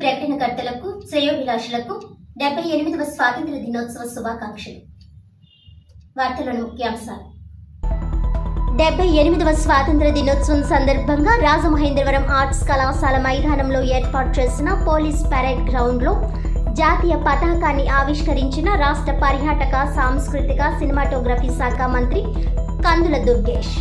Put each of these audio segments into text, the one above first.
ప్రకటనకర్తలకు శ్రేయోభిలాషులకు 78వ స్వాతంత్ర దినోత్సవ శుభాకాంక్షలు. వార్తలోని ముఖ్యాంశాలు. 78వ స్వాతంత్ర దినోత్సవం సందర్భంగా రాజమహేంద్రవరం ఆర్ట్స్ కళాశాల మైదానంలో ఏర్పాటు చేసిన పోలీస్ పరేడ్ గ్రౌండ్లో జాతీయ పతాకాన్ని ఆవిష్కరించిన రాష్ట్ర పర్యాటక, సాంస్కృతిక, సినిమాటోగ్రఫీ శాఖ మంత్రి కందుల దుర్గేష్.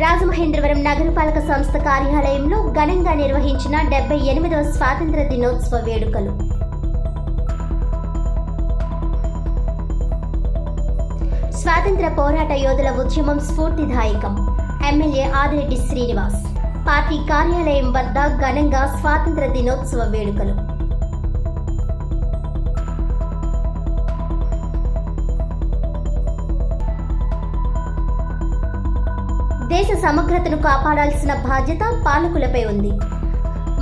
రాజమహేంద్రవరం నగరపాలక సంస్థ కార్యాలయంలో ఘనంగా నిర్వహించిన 78వ స్వాతంత్ర దినోత్సవ వేడుకలు. స్వాతంత్ర పోరాట యోధుల ఉద్యమం స్ఫూర్తిదాయకం. ఎమ్మెల్యే ఆదిరెడ్డి శ్రీనివాస్. పార్టీ కార్యాలయం వద్ద ఘనంగా స్వాతంత్ర దినోత్సవ వేడుకలు. దేశ సమగ్రతను కాపాడాల్సిన బాధ్యత పాలకులపై ఉంది.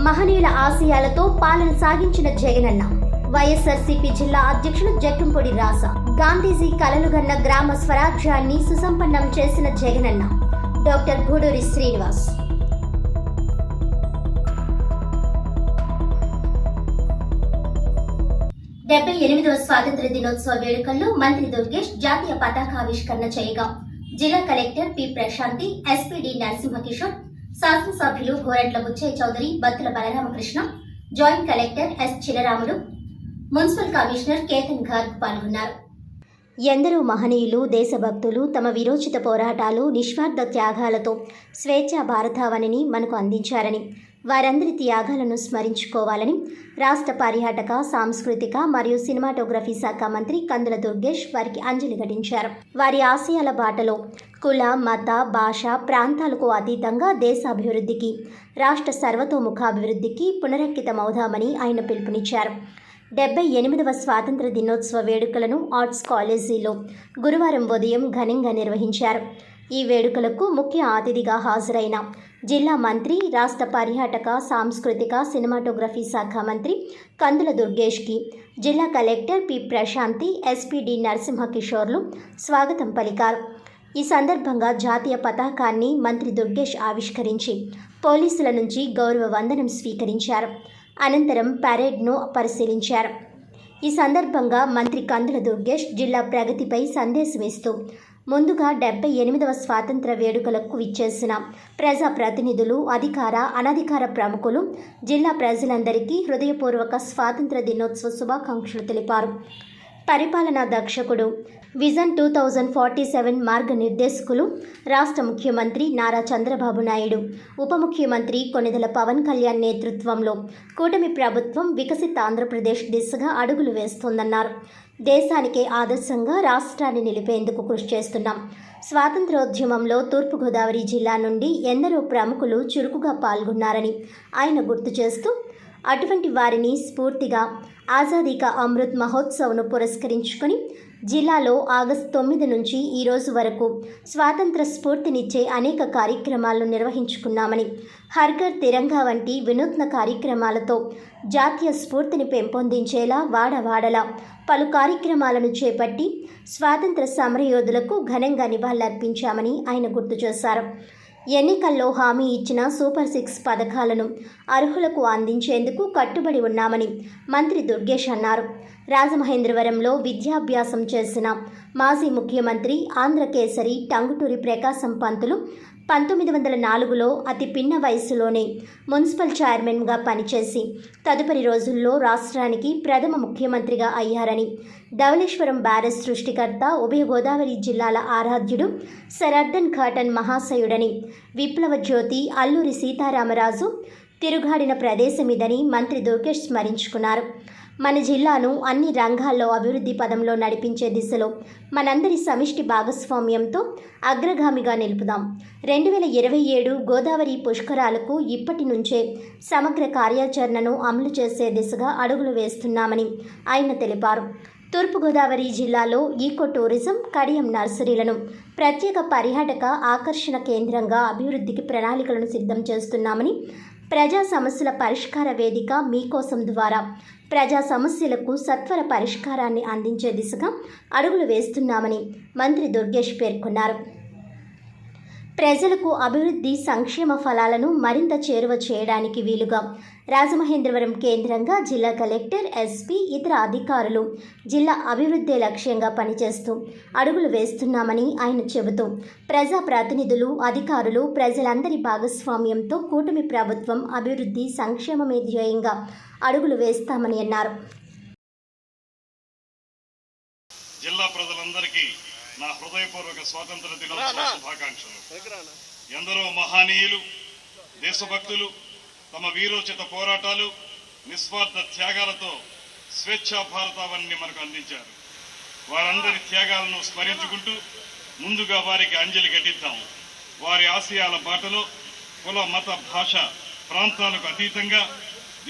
మహనీయుల ఆశయాలతో పాలన సాగించిన జగనన్న. వైఎస్ఆర్సీపీ జిల్లా అధ్యక్షులు జక్కంపొడి రాసా. గాంధీజీ కలలుగన్న గ్రామ స్వరాజ్యాన్ని సుసంపన్నం చేసిన జగనన్న. డాక్టర్ గూడూరి శ్రీనివాస్. డెబ్బై 78వ స్వాతంత్ర దినోత్సవ వేడుకల్లో మంత్రి దుర్గేష్ జాతీయ పతాకావిష్కరణ చేయగా జిల్లా collector P Prashanti, SPD Narasimha Kishore, శాసనసభ్యులు Gorantla Butchaiah Chowdary, Battula Balaramakrishna, joint collector S Chilaramulu, municipal commissioner Ketan Garg పాల్గొన్నారు. ఎందరో మహనీయులు, దేశభక్తులు తమ విరోచిత పోరాటాలు, నిస్వార్థ త్యాగాలతో స్వేచ్ఛా భారతావనిని మనకు అందించారని, వారందరి త్యాగాలను స్మరించుకోవాలని రాష్ట్ర పర్యాటక, సాంస్కృతిక మరియు సినిమాటోగ్రఫీ శాఖ మంత్రి కందుల దుర్గేష్ వారికి అంజలి ఘటించారు. వారి ఆశయాల బాటలో కుల, మత, భాష, ప్రాంతాలకు అతీతంగా దేశ అభివృద్ధికి, రాష్ట్ర సర్వతోముఖాభివృద్ధికి పునరంకితమవుదామని ఆయన పిలుపునిచ్చారు. 78వ స్వాతంత్ర దినోత్సవ వేడుకలను ఆర్ట్స్ కాలేజీలో గురువారం ఉదయం ఘనంగా నిర్వహించారు. ఈ వేడుకలకు ముఖ్య అతిథిగా హాజరైన జిల్లా మంత్రి, రాష్ట్ర పర్యాటక, సాంస్కృతిక, సినిమాటోగ్రఫీ శాఖ మంత్రి కందుల దుర్గేష్కి జిల్లా కలెక్టర్ పి ప్రశాంతి, ఎస్పీడీ నరసింహకిషోర్లు స్వాగతం పలికారు. ఈ సందర్భంగా జాతీయ పతాకాన్ని మంత్రి దుర్గేష్ ఆవిష్కరించి పోలీసుల నుంచి గౌరవ వందనం స్వీకరించారు. అనంతరం పరేడ్ను పరిశీలించారు. ఈ సందర్భంగా మంత్రి కందుల దుర్గేష్ జిల్లా ప్రగతిపై సందేశం ఇస్తూ ముందుగా 78వ స్వాతంత్ర వేడుకలకు విచ్చేసిన ప్రజాప్రతినిధులు, అధికార, అనధికార ప్రముఖులు, జిల్లా ప్రజలందరికీ హృదయపూర్వక స్వాతంత్ర దినోత్సవ శుభాకాంక్షలు తెలిపారు. పరిపాలనా దక్షకుడు, విజన్ 2047 మార్గనిర్దేశకులు, రాష్ట్ర ముఖ్యమంత్రి నారా చంద్రబాబు నాయుడు, ఉప ముఖ్యమంత్రి కొణిదెల పవన్ కళ్యాణ్ నేతృత్వంలో కూటమి ప్రభుత్వం వికసిత ఆంధ్రప్రదేశ్ దిశగా అడుగులు వేస్తోందన్నారు. దేశానికే ఆదర్శంగా రాష్ట్రాన్ని నిలిపేందుకు కృషి చేస్తున్నాం. స్వాతంత్రోద్యమంలో తూర్పుగోదావరి జిల్లా నుండి ఎందరో ప్రముఖులు చురుకుగా పాల్గొన్నారని ఆయన గుర్తు చేస్తూ, అటువంటి వారిని స్ఫూర్తిగా ఆజాదీ కా అమృత్ మహోత్సవ్ను పురస్కరించుకొని జిల్లాలో ఆగస్టు 9 నుంచి ఈ రోజు వరకు స్వాతంత్ర స్ఫూర్తినిచ్చే అనేక కార్యక్రమాలను నిర్వహించుకున్నామని, హర్ఘర్ తిరంగా వంటి వినూత్న కార్యక్రమాలతో జాతీయ స్ఫూర్తిని పెంపొందించేలా వాడవాడలా పలు కార్యక్రమాలను చేపట్టి స్వాతంత్ర సమరయోధులకు ఘనంగా నివాళులర్పించామని ఆయన గుర్తు చేశారు. ఎన్నికల్లో హామీ ఇచ్చిన సూపర్ 6 పథకాలను అర్హులకు అందించేందుకు కట్టుబడి ఉన్నామని మంత్రి దుర్గేష్ అన్నారు. రాజమహేంద్రవరంలో విద్యాభ్యాసం చేసిన మాజీ ముఖ్యమంత్రి, ఆంధ్రకేసరి టంగుటూరి ప్రకాశం పంతులు 1904లో అతి పిన్న వయసులోనే మున్సిపల్ చైర్మన్గా పనిచేసి తదుపరి రోజుల్లో రాష్ట్రానికి ప్రథమ ముఖ్యమంత్రిగా అయ్యారని, ధవళేశ్వరం బ్యారేజ్ సృష్టికర్త, ఉభయ గోదావరి జిల్లాల ఆరాధ్యుడు సర్ అర్దన్ కాటన్ మహాశయుడని, విప్లవ జ్యోతి అల్లూరి సీతారామరాజు తిరుగాడిన ప్రదేశమిదని మంత్రి దుర్గేష్ స్మరించుకున్నారు. మన జిల్లాను అన్ని రంగాల్లో అభివృద్ధి పదంలో నడిపించే దిశలో మనందరి సమిష్టి భాగస్వామ్యంతో అగ్రగామిగా నిలుపుదాం. 2027 గోదావరి పుష్కరాలకు ఇప్పటి నుంచే సమగ్ర కార్యాచరణను అమలు చేసే దిశగా అడుగులు వేస్తున్నామని ఆయన తెలిపారు. తూర్పుగోదావరి జిల్లాలో ఈకో టూరిజం, కడియం నర్సరీలను ప్రత్యేక పర్యాటక ఆకర్షణ కేంద్రంగా అభివృద్ధికి ప్రణాళికలను సిద్ధం చేస్తున్నామని, ప్రజా సమస్యల పరిష్కార వేదిక మీకోసం ద్వారా ప్రజా సమస్యలకు సత్వర పరిష్కారాన్ని అందించే దిశగా అడుగులు వేస్తున్నామని మంత్రి దుర్గేష్ పేర్కొన్నారు. ప్రజలకు అభివృద్ధి సంక్షేమ ఫలాలను మరింత చేరువ చేయడానికి వీలుగా రాజమహేంద్రవరం కేంద్రంగా జిల్లా కలెక్టర్, ఎస్పీ, ఇతర అధికారులు జిల్లా అభివృద్ధి లక్ష్యంగా పనిచేస్తూ అడుగులు వేస్తున్నామని ఆయన చెబుతూ ప్రజాప్రతినిధులు, అధికారులు, ప్రజలందరి భాగస్వామ్యంతో కూటమి ప్రభుత్వం అభివృద్ధి సంక్షేమమే ధ్యేయంగా అడుగులు వేస్తామని అన్నారు. జిల్లా ప్రజలందరికీ నా హృదయపూర్వక స్వాతంత్ర దినోత్సవ శుభాకాంక్షలు. ఎందరో మహనీయులు, దేశభక్తులు తమ వీరోచిత పోరాటాలు, నిస్వార్థ త్యాగాలతో స్వేచ్ఛా భారతావనిని మనకు అందించారు. వారందరి త్యాగాలను స్మరించుకుంటూ ముందుగా వారికి అంజలి ఘటిద్దాం. వారి ఆశయాల బాటలో కుల, మత, భాష, ప్రాంతాలకు అతీతంగా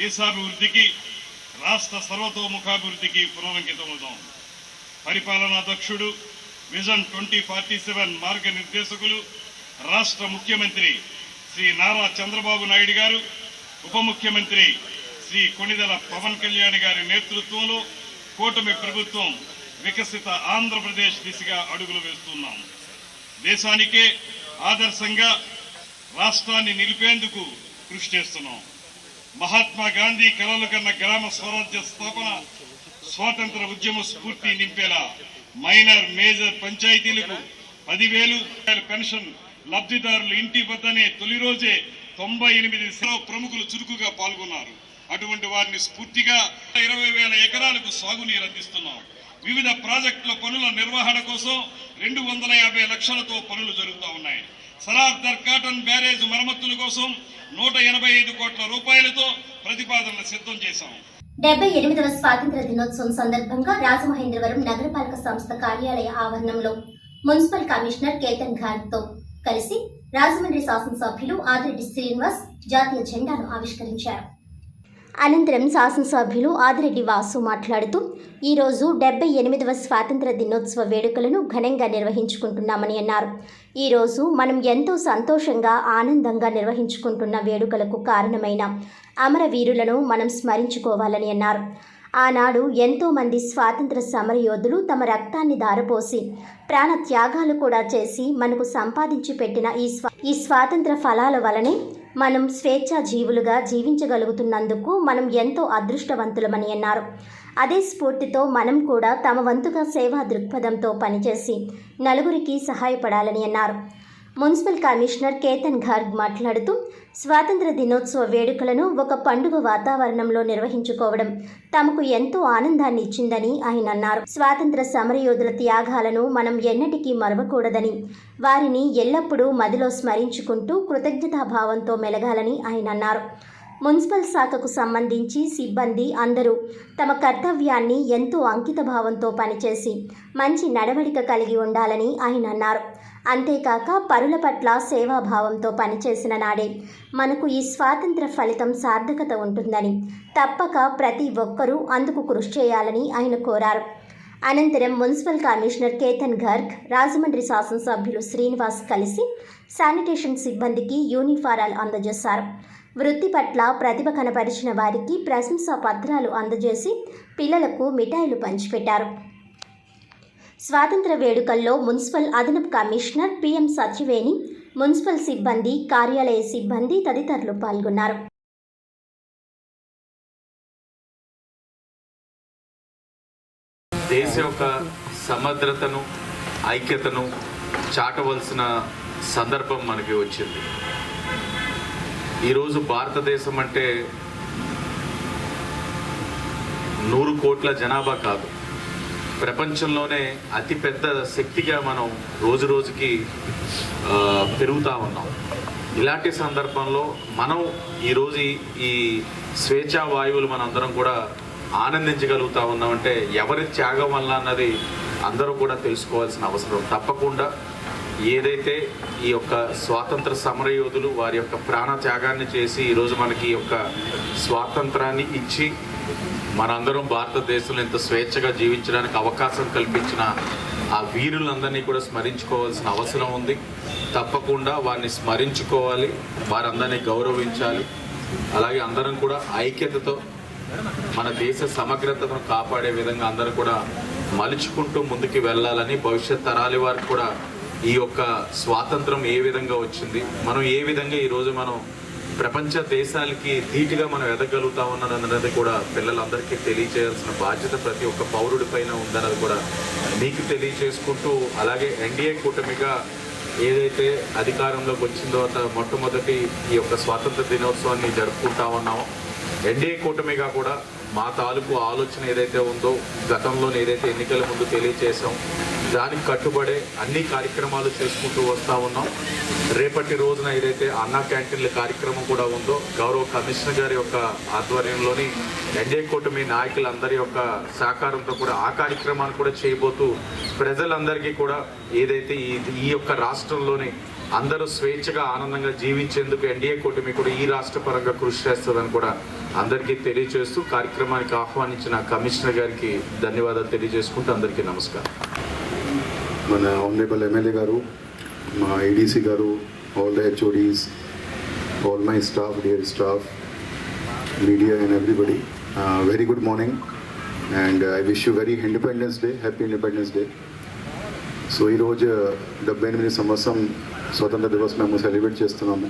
దేశాభివృద్ధికి, రాష్ట్ర సర్వతోముఖాభివృద్ధికి పునరంకితమవుతాం. పరిపాలనా దక్షుడు, విజన్ 2047 మార్గనిర్దేశకులు, రాష్ట్ర ముఖ్యమంత్రి శ్రీ నారా చంద్రబాబు నాయుడు గారు, ఉప ముఖ్యమంత్రి శ్రీ కొణిదెల పవన్ కళ్యాణ్ గారి నేతృత్వంలో కూటమి ప్రభుత్వం వికసిత ఆంధ్రప్రదేశ్ దిశగా అడుగులు వేస్తున్నాం. దేశానికే ఆదర్శంగా రాష్ట్రాన్ని నిలిపేందుకు కృషి చేస్తున్నాం. మహాత్మా గాంధీ కలలు కన్న గ్రామ స్వరాజ్య స్థాపన, స్వాతంత్ర ఉద్యమ స్ఫూర్తి నింపేలా మైనర్, మేజర్ పంచాయతీలకు 10,000 పెన్షన్ లబ్ధిదారులు ఇంటి వద్దనే తొలి రోజే 98 ప్రముఖులు చురుకుగా పాల్గొన్నారు. అటువంటి వారిని స్ఫూర్తిగా 20,000 ఎకరాలకు సాగునీరు అందిస్తున్నాం. వివిధ ప్రాజెక్టుల పనుల నిర్వహణ కోసం 250 లక్షలతో పనులు జరుగుతూ ఉన్నాయి. సరార్దర్ కాటన్ బ్యారేజ్ మరమ్మతుల కోసం 185 కోట్ల రూపాయలతో ప్రతిపాదనలు సిద్ధం చేశాం. 78వ స్వాతంత్ర దినోత్సవం సందర్భంగా రాజమహేంద్రవరం నగరపాలక సంస్థ కార్యాలయ ఆవరణంలో మున్సిపల్ కమిషనర్ కేతన్ ఘాట్తో కలిసి రాజమండ్రి శాసనసభ్యులు ఆదిరెడ్డి శ్రీనివాస్ జాతీయ జెండాను ఆవిష్కరించారు. అనంతరం శాసనసభ్యులు ఆదిరెడ్డి వాసు మాట్లాడుతూ ఈరోజు 78వ స్వాతంత్ర దినోత్సవ వేడుకలను ఘనంగా నిర్వహించుకుంటున్నామని అన్నారు. ఈరోజు మనం ఎంతో సంతోషంగా, ఆనందంగా నిర్వహించుకుంటున్న వేడుకలకు కారణమైన అమరవీరులను మనం స్మరించుకోవాలని అన్నారు. ఆనాడు ఎంతోమంది స్వాతంత్ర సమరయోధులు తమ రక్తాన్ని ధారపోసి ప్రాణ త్యాగాలు కూడా చేసి మనకు సంపాదించి పెట్టిన ఈ స్వాతంత్ర ఫలాల వలనే మనం స్వేచ్ఛా జీవులుగా జీవించగలుగుతున్నందుకు మనం ఎంతో అదృష్టవంతులమని అన్నారు. అదే స్ఫూర్తితో మనం కూడా తమ వంతుగా సేవా దృక్పథంతో పనిచేసి నలుగురికి సహాయపడాలని అన్నారు. మున్సిపల్ కమిషనర్ కేతన్ ఘార్గ్ మాట్లాడుతూ స్వాతంత్ర దినోత్సవ వేడుకలను ఒక పండుగ వాతావరణంలో నిర్వహించుకోవడం తమకు ఎంతో ఆనందాన్ని ఇచ్చిందని ఆయన అన్నారు. స్వాతంత్ర సమరయోధుల త్యాగాలను మనం ఎన్నటికీ మరవకూడదని, వారిని ఎల్లప్పుడూ మదిలో స్మరించుకుంటూ కృతజ్ఞతాభావంతో మెలగాలని ఆయన అన్నారు. మున్సిపల్ శాఖకు సంబంధించి సిబ్బంది అందరూ తమ కర్తవ్యాన్ని ఎంతో అంకితభావంతో పనిచేసి మంచి నడవడిక కలిగి ఉండాలని ఆయన అన్నారు. అంతేకాక పరుల పట్ల సేవాభావంతో పనిచేసిన నాడే మనకు ఈ స్వాతంత్ర ఫలితం సార్థకత ఉంటుందని, తప్పక ప్రతి ఒక్కరూ అందుకు కృషి చేయాలని ఆయన కోరారు. అనంతరం మున్సిపల్ కమిషనర్ కేతన్ ఘార్గ్, రాజమండ్రి శాసనసభ్యులు శ్రీనివాస్ కలిసి శానిటేషన్ సిబ్బందికి యూనిఫారాలు అందజేశారు. వృత్తి పట్ల ప్రతిభ కనపరిచిన వారికి ప్రశంసా పత్రాలు అందజేసి పిల్లలకు మిఠాయిలు పంచిపెట్టారు. స్వాతంత్ర వేడుకల్లో మున్సిపల్ అదనపు కమిషనర్ పిఎం సత్యవేణి, మున్సిపల్ సిబ్బంది, కార్యాలయ సిబ్బంది తదితరులు పాల్గొన్నారు. దేశ యొక్క సమగ్రతను, ఐక్యతను చాటవలసిన సందర్భం మనకి వచ్చింది. ఈరోజు భారతదేశం అంటే 100 కోట్ల జనాభా కాదు, ప్రపంచంలోనే అతిపెద్ద శక్తిగా మనం రోజు రోజుకి పెరుగుతూ ఉన్నాం. ఇలాంటి సందర్భంలో మనం ఈరోజు ఈ స్వేచ్ఛా వాయువులు మనందరం కూడా ఆనందించగలుగుతూ ఉన్నామంటే ఎవరి త్యాగం వల్ల అన్నది అందరూ కూడా తెలుసుకోవాల్సిన అవసరం. తప్పకుండా ఏదైతే ఈ యొక్క స్వాతంత్ర సమరయోధులు వారి యొక్క ప్రాణ త్యాగాన్ని చేసి ఈరోజు మనకి ఈ యొక్క స్వాతంత్రాన్ని ఇచ్చి మనందరం భారతదేశంలో ఎంత స్వేచ్ఛగా జీవించడానికి అవకాశం కల్పించిన ఆ వీరులందరినీ కూడా స్మరించుకోవాల్సిన అవసరం ఉంది. తప్పకుండా వారిని స్మరించుకోవాలి, వారందరినీ గౌరవించాలి. అలాగే అందరం కూడా ఐక్యతతో మన దేశ సమగ్రతను కాపాడే విధంగా అందరూ కూడా మలుచుకుంటూ ముందుకు వెళ్ళాలని, భవిష్యత్ తరాల వారికి కూడా ఈ యొక్క స్వాతంత్రం ఏ విధంగా వచ్చింది, మనం ఏ విధంగా ఈరోజు మనం ప్రపంచ దేశాలకి ధీటుగా మనం ఎదగలుగుతా ఉన్నదన్నది కూడా పిల్లలందరికీ తెలియజేయాల్సిన బాధ్యత ప్రతి ఒక్క పౌరుడి పైన ఉందన్నది కూడా మీకు తెలియజేసుకుంటూ, అలాగే ఎన్డీఏ కూటమిగా ఏదైతే అధికారంలోకి వచ్చిన తర్వాత మొట్టమొదటి ఈ యొక్క స్వాతంత్ర దినోత్సవాన్ని జరుపుకుంటా ఉన్నామో, ఎన్డీఏ కూటమిగా కూడా మా తాలూకు ఆలోచన ఏదైతే ఉందో గతంలో ఏదైతే ఎన్నికల ముందు తెలియజేసాం దానికి కట్టుబడే అన్ని కార్యక్రమాలు చేసుకుంటూ వస్తూ ఉన్నాం. రేపటి రోజున ఏదైతే అన్నా క్యాంటీన్ల కార్యక్రమం కూడా ఉందో గౌరవ కమిషనర్ గారి యొక్క ఆధ్వర్యంలోని ఎన్డీఏ కూటమి నాయకులందరి యొక్క సహకారంతో కూడా ఆ కార్యక్రమాన్ని కూడా చేయబోతూ ప్రజలందరికీ కూడా ఏదైతే ఈ యొక్క రాష్ట్రంలోని అందరూ స్వేచ్ఛగా ఆనందంగా జీవించేందుకు ఎన్డీఏ కూటమి కూడా ఈ రాష్ట్ర పరంగా కృషి చేస్తుందని కూడా అందరికీ తెలియజేస్తూ కార్యక్రమానికి ఆహ్వానించిన కమిషనర్ గారికి ధన్యవాదాలు తెలియజేసుకుంటూ అందరికీ నమస్కారం. మన ఆనరబుల్ ఎమ్మెల్యే గారు, మా ఏడీసీ గారు, all the HODs, all my staff, dear staff, media and everybody, very good morning and I wish you very independence day, happy independence day. So ఈరోజు 78 సంవత్సరం స్వతంత్ర దివస్ మేము సెలబ్రేట్ చేస్తున్నాము.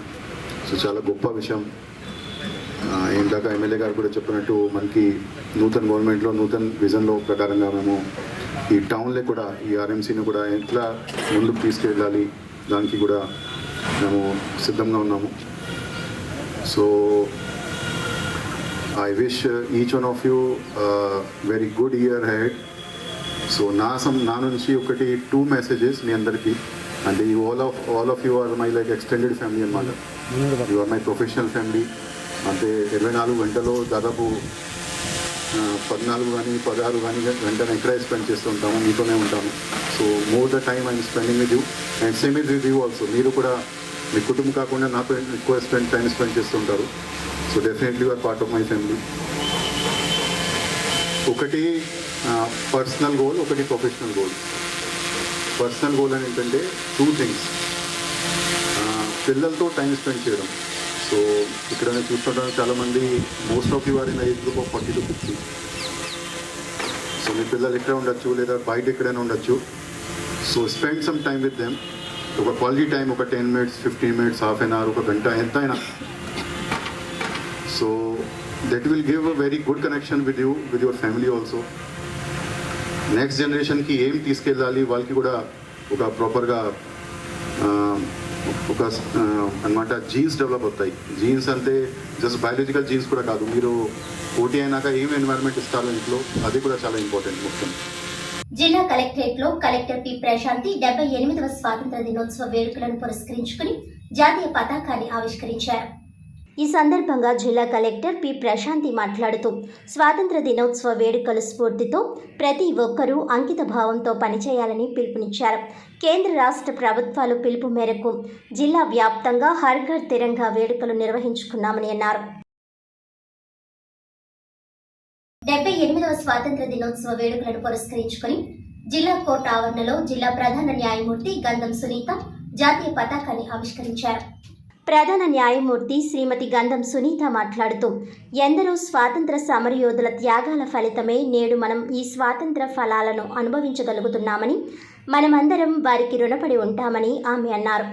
సో చాలా గొప్ప విషయం. ఇందాక ఎమ్మెల్యే గారు కూడా చెప్పినట్టు మనకి నూతన గవర్నమెంట్లో నూతన విజన్లో ప్రకారంగా మేము ఈ టౌన్లో కూడా ఈ ఆర్ఎంసీని కూడా ఎట్లా ముందుకు తీసుకెళ్ళాలి దానికి కూడా మేము సిద్ధంగా ఉన్నాము. So I wish each one of you very good year ahead. So నా నుంచి ఒకటి 2 మెసేజెస్ మీ అందరికీ. అంటే ఈ all of you are my like extended family అన్నమాట. You are my professional family. అంటే 24 గంటలో దాదాపు 14 కానీ 16 కానీ గంటను ఎక్కడే స్పెండ్ చేస్తూ ఉంటాము, మీతోనే ఉంటాము. So more the time I'm spending with you and same with you also. మీరు కూడా మీ కుటుంబం కాకుండా నాతో ఎక్కువ టైం స్పెండ్ చేస్తుంటారు. So definitely you are part of my family. ఒకటి పర్సనల్ గోల్, ఒకటి ప్రొఫెషనల్ గోల్. పర్సనల్ గోల్ అని ఏంటంటే 2 థింగ్స్. పిల్లలతో టైం స్పెండ్ చేయడం. సో ఇక్కడ నేను చూస్తుంటాను చాలామంది, most of you are in age group of 40 to 50. So మీ పిల్లలు ఎక్కడ ఉండొచ్చు లేదా బయట ఎక్కడైనా ఉండొచ్చు. So spend some time with them. ఒక క్వాలిటీ టైం, ఒక 10 minutes, 15 minutes, half an hour, ఒక గంట ఎంతైనా. So that will give a very good connection with you, with your family also. Next జనరేషన్కి ఏం తీసుకెళ్ళాలి వాళ్ళకి కూడా ఒక ప్రాపర్గా ఒక అన్నమాట జీన్స్ డెవలప్ అవుతాయి. జీన్స్ అంటే జస్ట్ బయాలజికల్ జీన్స్ కూడా కాదు, మీరు పోటీ అయినాక ఏం ఎన్వైరన్మెంట్ ఇస్తారో ఇంట్లో అది కూడా చాలా ఇంపార్టెంట్, ముఖ్యం. జిల్లా కలెక్టరేట్ లో కలెక్టర్ పి ప్రశాంతి 78వ స్వాతంత్ర దినోత్సవ వేడుకలను పురస్కరించుకుని జాతీయ పతాకాన్ని ఆవిష్కరించారు. ఈ సందర్భంగా జిల్లా కలెక్టర్ పి ప్రశాంతి మాట్లాడుతూ స్వాతంత్ర దినోత్సవ వేడుకల స్ఫూర్తితో ప్రతి ఒక్కరూ అంకిత భావంతో పనిచేయాలని పిలుపునిచ్చారు. కేంద్ర రాష్ట్ర ప్రభుత్వాలు పిలుపు మేరకు జిల్లా వ్యాప్తంగా హర్ ఘర్ తిరంగా వేడుకలు నిర్వహించుకున్నామని అన్నారు. 78వ స్వాతంత్ర దినోత్సవ వేడుకలను పురస్కరించుకుని జిల్లా కోర్టు ఆవరణలో జిల్లా ప్రధాన న్యాయమూర్తి గంధం సునీత జాతీయ పతాకాన్ని ఆవిష్కరించారు. ప్రధాన న్యాయమూర్తి శ్రీమతి గంధం సునీత మాట్లాడుతూ ఎందరో స్వాతంత్ర సమరయోధుల త్యాగాల ఫలితమే నేడు మనం ఈ స్వాతంత్ర ఫలాలను అనుభవించగలుగుతున్నామని, మనమందరం వారికి రుణపడి ఉంటామని ఆమె అన్నారు.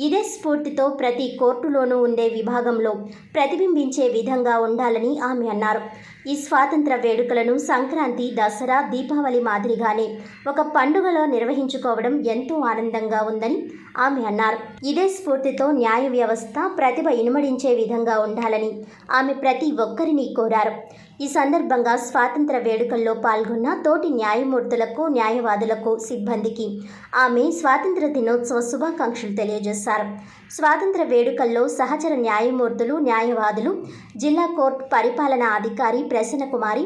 ఇదే స్ఫూర్తితో ప్రతి కోర్టులోనూ ఉండే విభాగంలో ప్రతిబింబించే విధంగా ఉండాలని ఆమె అన్నారు. ఈ స్వాతంత్ర వేడుకలను సంక్రాంతి, దసరా, దీపావళి మాదిరిగానే ఒక పండుగలో నిర్వహించుకోవడం ఎంతో ఆనందంగా ఉందని ఆమె అన్నారు. ఇదే స్ఫూర్తితో న్యాయ వ్యవస్థ ప్రతిభ ఇనుమడించే విధంగా ఉండాలని ఆమె ప్రతి ఒక్కరిని కోరారు. ఈ సందర్భంగా స్వాతంత్ర వేడుకల్లో పాల్గొన్న తోటి న్యాయమూర్తులకు, న్యాయవాదులకు, సిబ్బందికి ఆమె స్వాతంత్ర దినోత్సవ శుభాకాంక్షలు తెలియజేశారు. స్వాతంత్ర వేడుకల్లో సహచర న్యాయమూర్తులు, న్యాయవాదులు, జిల్లా కోర్టు పరిపాలనా అధికారి ప్రసన్నకుమారి,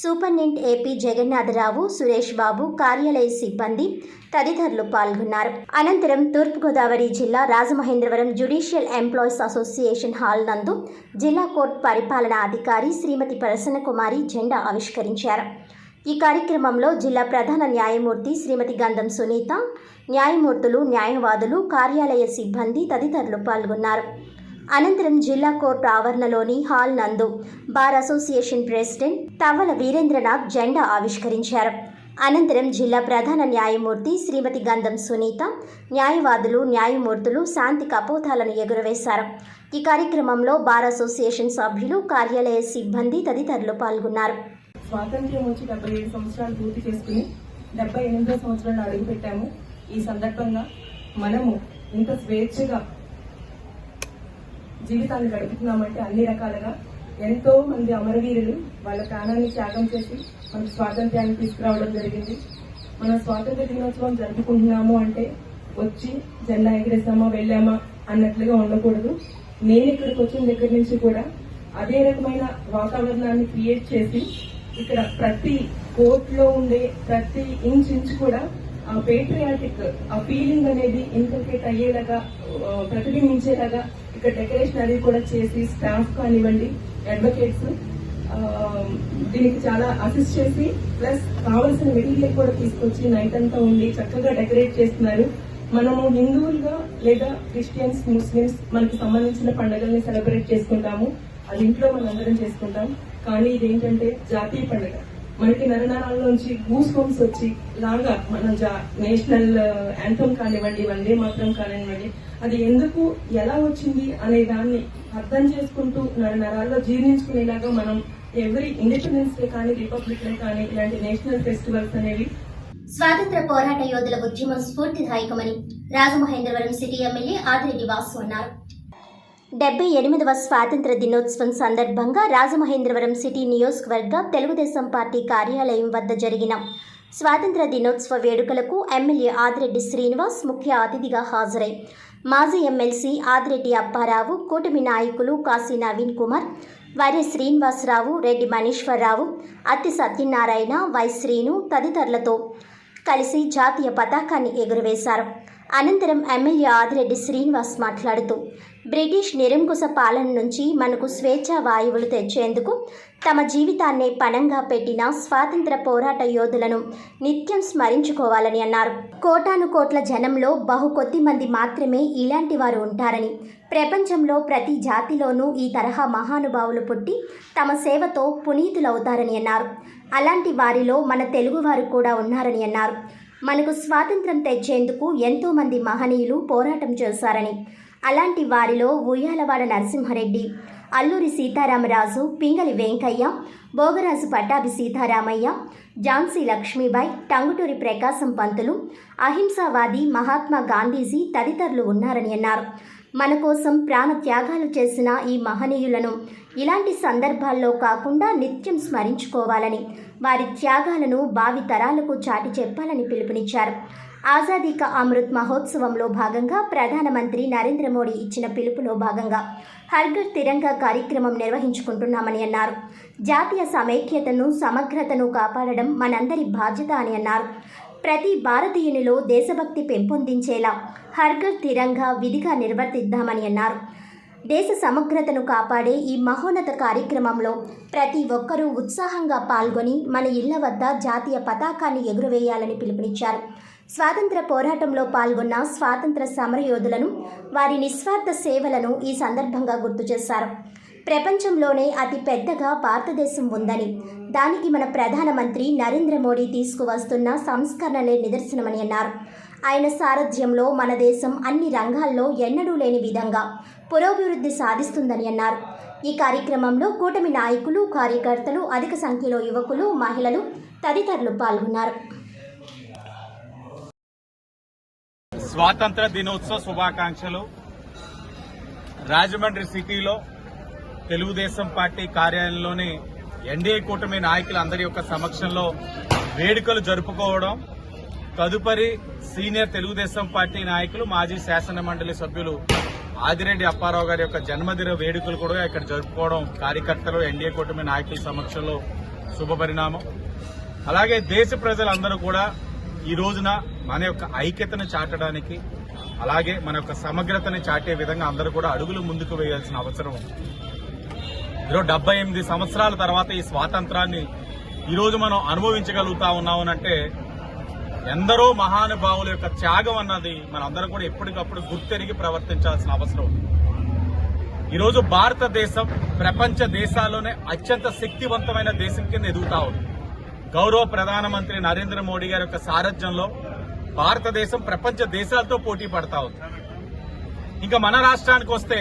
సూపరింటెండెంట్ ఏపీ జగన్నాథరావు, సురేష్ బాబు, కార్యాలయ సిబ్బంది తదితరులు పాల్గొన్నారు. అనంతరం తూర్పుగోదావరి జిల్లా Rajamahendravaram judicial employees association hall నందు జిల్లా కోర్టు పరిపాలనా అధికారి శ్రీమతి ప్రసన్నకుమారి జెండా ఆవిష్కరించారు. ఈ కార్యక్రమంలో జిల్లా ప్రధాన న్యాయమూర్తి శ్రీమతి గంధం సునీత, న్యాయమూర్తులు, న్యాయవాదులు, కార్యాలయ సిబ్బంది తదితరులు పాల్గొన్నారు. అనంతరం జిల్లా కోర్టు ఆవరణలోని హాల్ నందు బార్ అసోసియేషన్ ప్రెసిడెంట్ తవ్వల వీరేంద్రనాథ్ జెండా ఆవిష్కరించారు. అనంతరం జిల్లా ప్రధాన న్యాయమూర్తి శ్రీమతి గంధం సునీత, న్యాయవాదులు, న్యాయమూర్తులు శాంతి కపోతాలను ఎగురవేశారు. ఈ కార్యక్రమంలో బార్ అసోసియేషన్ సభ్యులు, కార్యాలయ సిబ్బంది తదితరులు పాల్గొన్నారు. స్వాతంత్ర్యం వచ్చి 77 సంవత్సరాలు పూర్తి చేసుకుని 78వ సంవత్సరంలో అడుగుపెట్టాము. ఈ సందర్భంగా మనము ఇంత స్వేచ్ఛగా జీవితాన్ని గడుపుతున్నామంటే అన్ని రకాలుగా ఎంతో మంది అమరవీరులు వాళ్ళ ప్రాణాన్ని త్యాగం చేసి మనకు స్వాతంత్ర్యాన్ని తీసుకురావడం జరిగింది. మనం స్వాతంత్ర దినోత్సవం జరుపుకుంటున్నాము అంటే వచ్చి జెండా ఎగిరేసామా వెళ్ళామా అన్నట్లుగా ఉండకూడదు. నేను ఇక్కడికి వచ్చిన దగ్గర నుంచి కూడా అదే రకమైన వాతావరణాన్ని క్రియేట్ చేసి ఇక్కడ ప్రతి కోర్టులో ఉండే ప్రతి ఇంచ్ కూడా ఆ పేట్రియాటిక్ ఆ ఫీలింగ్ అనేది ఇన్కల్కేట్ అయ్యేలాగా ప్రతిబింబించేలాగా ఇక్కడ డెకరేషన్ అది కూడా చేసి స్టాఫ్ కానివ్వండి, అడ్వకేట్స్ దీనికి చాలా అసిస్ట్ చేసి ప్లస్ కావాల్సిన మెటీరియల్ కూడా తీసుకొచ్చి నైట్ అంతా ఉండి చక్కగా డెకరేట్ చేస్తున్నారు. మనము హిందువులుగా లేదా క్రిస్టియన్స్, ముస్లిమ్స్ మనకి సంబంధించిన పండుగల్ని సెలబ్రేట్ చేసుకుంటాము. అది ఇంట్లో మనం అందరం చేసుకుంటాం. కానీ ఇదేంటంటే జాతీయ పండుగ. మనకి నరనరాల్లోంచి గూస్ బంప్స్ వచ్చి లాగా మన నేషనల్ యాంథమ్ కానివ్వండి, వందే మాత్రం కానివ్వండి, అది ఎందుకు ఎలా వచ్చింది అనే దాన్ని అర్థం చేసుకుంటూ నరాల్లో జీర్ణించుకునేలాగా మనం ఎవరి ఇండిపెండెన్స్ డే కానీ, రిపబ్లిక్ డే కానీ ఇలాంటి నేషనల్ ఫెస్టివల్స్ అనేవి స్వాతంత్ర పోరాట యోధుల ఉద్యమం స్ఫూర్తిదాయకమని రాజమహేంద్రవరం సిటీ ఎమ్మెల్యే ఆదిరెడ్డి వాసు అన్నారు. 78వ స్వాతంత్ర దినోత్సవం సందర్భంగా రాజమహేంద్రవరం సిటీ నియోజకవర్గ తెలుగుదేశం పార్టీ కార్యాలయం వద్ద జరిగిన స్వాతంత్ర దినోత్సవ వేడుకలకు ఎమ్మెల్యే ఆదిరెడ్డి శ్రీనివాస్ ముఖ్య అతిథిగా హాజరై మాజీ ఎమ్మెల్సీ ఆదిరెడ్డి అప్పారావు, కూటమి నాయకులు కాశీ నవీన్ కుమార్, వరి శ్రీనివాసరావు, రెడ్డి మనీశ్వరరావు, అత్తి సత్యనారాయణ, వై శ్రీను తదితరులతో కలిసి జాతీయ పతాకాన్ని ఎగురవేశారు. అనంతరం ఎమ్మెల్యే ఆదిరెడ్డి శ్రీనివాస్ మాట్లాడుతూ బ్రిటిష్ నిరంకుశ పాలన నుంచి మనకు స్వేచ్ఛా వాయువులు తెచ్చేందుకు తమ జీవితాన్నే పణంగా పెట్టిన స్వాతంత్ర పోరాట యోధులను నిత్యం స్మరించుకోవాలని అన్నారు. కోటాను కోట్ల జనంలో బహు కొద్ది మంది మాత్రమే ఇలాంటి వారు ఉంటారని, ప్రపంచంలో ప్రతి జాతిలోనూ ఈ తరహా మహానుభావులు పుట్టి తమ సేవతో పునీతులవుతారని అన్నారు. అలాంటి వారిలో మన తెలుగువారు కూడా ఉన్నారని అన్నారు. మనకు స్వాతంత్రం తెచ్చేందుకు ఎంతోమంది మహనీయులు పోరాటం చేశారని, అలాంటి వారిలో ఉయ్యాలవాడ నరసింహారెడ్డి, అల్లూరి సీతారామరాజు, పింగళి వెంకయ్య, భోగరాజు పట్టాభి సీతారామయ్య, ఝాన్సీ లక్ష్మీబాయి, టంగుటూరి ప్రకాశం పంతులు, అహింసావాది మహాత్మా గాంధీజీ తదితరులు ఉన్నారని అన్నారు. మన కోసం ప్రాణ త్యాగాలు చేసిన ఈ మహనీయులను ఇలాంటి సందర్భాల్లో కాకుండా నిత్యం స్మరించుకోవాలని, వారి త్యాగాలను భావి తరాలకు చాటి చెప్పాలని పిలుపునిచ్చారు. ఆజాదీ కా అమృత్ మహోత్సవంలో భాగంగా ప్రధానమంత్రి నరేంద్ర మోడీ ఇచ్చిన పిలుపులో భాగంగా హర్ ఘర్ తిరంగా కార్యక్రమం నిర్వహించుకుంటున్నామని అన్నారు. జాతీయ సమైక్యతను, సమగ్రతను కాపాడడం మనందరి బాధ్యత అని అన్నారు. ప్రతి భారతీయునిలో దేశభక్తి పెంపొందించేలా హర్ ఘర్ తిరంగా విధిగా నిర్వర్తిద్దామని అన్నారు. దేశ సమగ్రతను కాపాడే ఈ మహోన్నత కార్యక్రమంలో ప్రతి ఒక్కరూ ఉత్సాహంగా పాల్గొని మన ఇళ్ల వద్ద జాతీయ పతాకాన్ని ఎగురవేయాలని పిలుపునిచ్చారు. స్వాతంత్ర పోరాటంలో పాల్గొన్న స్వాతంత్ర సమరయోధులను, వారి నిస్వార్థ సేవలను ఈ సందర్భంగా గుర్తు చేశారు. ప్రపంచంలోనే అతి పెద్దగా భారతదేశం ఉందని, దానికి మన ప్రధానమంత్రి నరేంద్ర మోడీ తీసుకువస్తున్న సంస్కరణలే నిదర్శనమని అన్నారు. ఆయన సారథ్యంలో మన దేశం అన్ని రంగాల్లో ఎన్నడూ లేని విధంగా పురోభివృద్ధి సాధిస్తుందని అన్నారు. ఈ కార్యక్రమంలో కూటమి నాయకులు, కార్యకర్తలు, అధిక సంఖ్యలో యువకులు, మహిళలు తదితరులు పాల్గొన్నారు. స్వాతంత్ర దినోత్సవ శుభాకాంక్షలు. రాజమండ్రి సిటీలో తెలుగుదేశం పార్టీ కార్యాలయంలోని ఎన్డీఏ కూటమి నాయకులందరి యొక్క సమక్షంలో వేడుకలు జరుపుకోవడం, తదుపరి సీనియర్ తెలుగుదేశం పార్టీ నాయకులు, మాజీ శాసన మండలి సభ్యులు ఆదిరెడ్డి అప్పారావు గారి యొక్క జన్మదిన వేడుకలు కూడా ఇక్కడ జరుపుకోవడం కార్యకర్తలు, ఎన్డీఏ కూటమి నాయకుల సమక్షంలో శుభపరిణామం. అలాగే దేశ ప్రజలందరూ కూడా ఈ రోజున మన యొక్క ఐక్యతను చాటడానికి, అలాగే మన యొక్క సమగ్రతని చాటే విధంగా అందరూ కూడా అడుగులు ముందుకు వేయాల్సిన అవసరం ఉంది. 78 సంవత్సరాల తర్వాత ఈ స్వాతంత్రాన్ని ఈరోజు మనం అనుభవించగలుగుతా ఉన్నామనంటే ఎందరో మహానుభావుల యొక్క త్యాగం అన్నది మనందరం కూడా ఎప్పటికప్పుడు గుర్తెరిగి ప్రవర్తించాల్సిన అవసరం ఉంది. ఈరోజు భారతదేశం ప్రపంచ దేశాల్లోనే అత్యంత శక్తివంతమైన దేశం కింద ఎదుగుతా ఉంది. గౌరవ ప్రధానమంత్రి నరేంద్ర మోడీ గారి యొక్క సారథ్యంలో భారతదేశం ప్రపంచ దేశాలతో పోటీ పడతా ఉంది. ఇంకా మన రాష్ట్రానికి వస్తే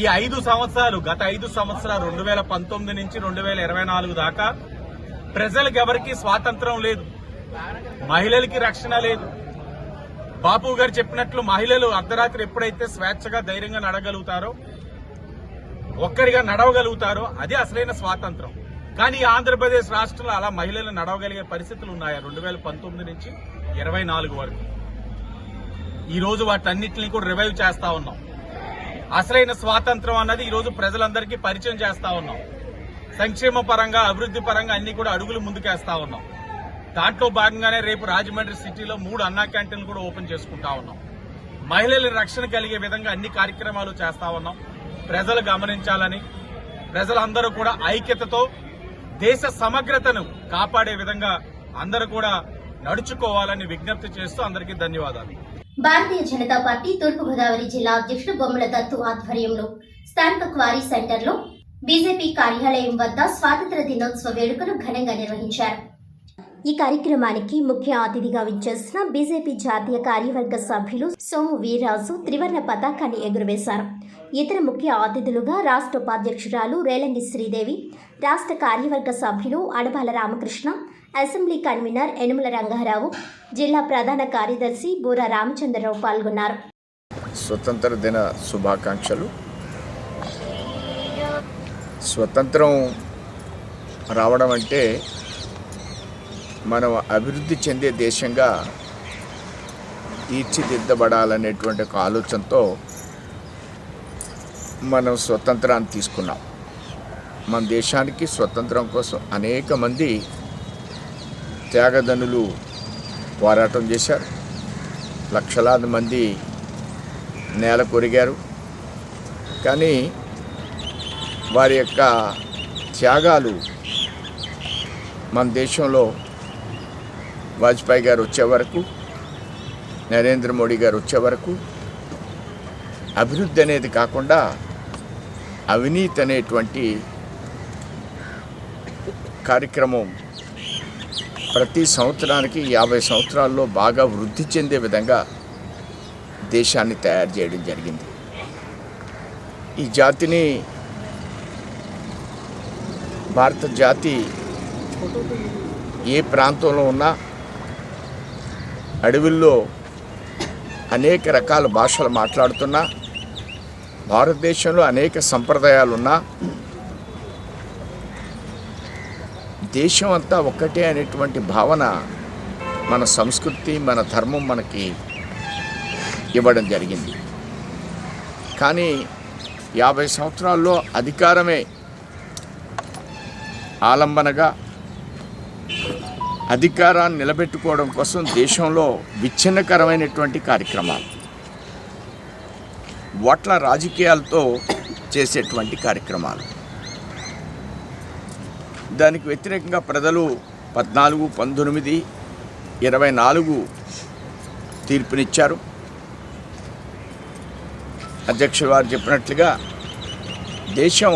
ఈ 5 సంవత్సరాలు, గత 5 సంవత్సరాలు 2019 నుంచి 2024 దాకా ప్రజలకు ఎవరికీ స్వాతంత్రం లేదు, మహిళలకి రక్షణ లేదు. బాపు గారు చెప్పినట్లు మహిళలు అర్ధరాత్రి ఎప్పుడైతే స్వేచ్ఛగా ధైర్యంగా నడగలుగుతారో, ఒక్కరిగా నడవగలుగుతారో అదే అసలైన స్వాతంత్రం. కానీ ఆంధ్రప్రదేశ్ రాష్ట్రంలో అలా మహిళలు నడవగలిగే పరిస్థితులు ఉన్నాయా 2019 నుంచి 24 వరకు? ఈ రోజు వాటన్నిటిని కూడా రివైవ్ చేస్తా ఉన్నాం. అసలైన స్వాతంత్రం అన్నది ఈ రోజు ప్రజలందరికీ పరిచయం చేస్తా ఉన్నాం. సంక్షేమ పరంగా, అభివృద్ధి పరంగా అన్ని కూడా అడుగులు ముందుకేస్తా ఉన్నాం. దాంట్లో భాగంగానే రేపు రాజమండ్రి సిటీలో 3 అన్నా క్యాంటీన్లు కూడా ఓపెన్ చేసుకుంటా ఉన్నాం. మహిళల రక్షణ కలిగే విధంగా అన్ని కార్యక్రమాలు చేస్తా ఉన్నాం. ప్రజలు గమనించాలని, ప్రజలందరూ కూడా ఐక్యతతో దేశ సమగ్రతను కాపాడే విధంగా అందరూ కూడా నడుచుకోవాలని విజ్ఞప్తి చేస్తూ అందరికీ ధన్యవాదాలు. భారతీయ జనతా పార్టీ తూర్పుగోదావరి జిల్లా అధ్యక్షుడు బొమ్మల దత్తు ఆధ్వర్యంలో స్థానిక క్వారీ సెంటర్లో బీజేపీ కార్యాలయం వద్ద స్వాతంత్ర దినోత్సవ వేడుకలు ఘనంగా నిర్వహించారు. ఈ కార్యక్రమానికి ముఖ్య అతిథిగా విచ్చేసిన బీజేపీ జాతీయ కార్యవర్గ సభ్యులు సోము వీర్రాజు త్రివర్ణ పతాకాన్ని ఎగురవేశారు. ఇతర ముఖ్య అతిథులుగా రాష్ట్ర ఉపాధ్యక్షురాలు రేలంగి శ్రీదేవి, రాష్ట్ర కార్యవర్గ సభ్యులు అడబాల రామకృష్ణ, అసెంబ్లీ కన్వీనర్ యనుమల రంగారావు, జిల్లా ప్రధాన కార్యదర్శి బూరా రామచంద్రరావు పాల్గొన్నారు. స్వతంత్ర దిన శుభాకాంక్షలు. స్వతంత్రం రావడం అంటే మనం అభివృద్ధి చెందే దేశంగా తీర్చిదిద్దబడాలనేటువంటి ఒక ఆలోచనతో మనం స్వతంత్రాన్ని తీసుకున్నాం. మన దేశానికి స్వతంత్రం కోసం అనేక మంది త్యాగదనులు పోరాటం చేశారు. లక్షలాది మంది నేల కొరిగారు. కానీ వారి యొక్క త్యాగాలు మన దేశంలో వాజ్పేయి గారు వచ్చే వరకు, నరేంద్ర మోడీ గారు వచ్చే వరకు అభివృద్ధి అనేది కాకుండా అవినీతి అనేటువంటి కార్యక్రమం ప్రతి సంవత్సరానికి 50 సంవత్సరాల్లో బాగా వృద్ధి చెందే విధంగా దేశాన్ని తయారు చేయడం జరిగింది. ఈ జాతిని, భారత జాతి ఏ ప్రాంతంలో ఉన్నా అడవుల్లో అనేక రకాల భాషలు మాట్లాడుతున్నా, భారతదేశంలో అనేక సంప్రదాయాలున్నా దేశం అంతా ఒక్కటే అనేటువంటి భావన మన సంస్కృతి, మన ధర్మం మనకి ఇవ్వడం జరిగింది. కానీ 50 సంవత్సరాల్లో అధికారమే ఆలంబనగా అధికారాన్ని నిలబెట్టుకోవడం కోసం దేశంలో విచ్ఛిన్నకరమైనటువంటి కార్యక్రమాలు, ఓట్ల రాజకీయాలతో చేసేటువంటి కార్యక్రమాలు, దానికి వ్యతిరేకంగా ప్రజలు 14, 19, 24 తీర్పునిచ్చారు. అధ్యక్షుడు వారు చెప్పినట్లుగా దేశం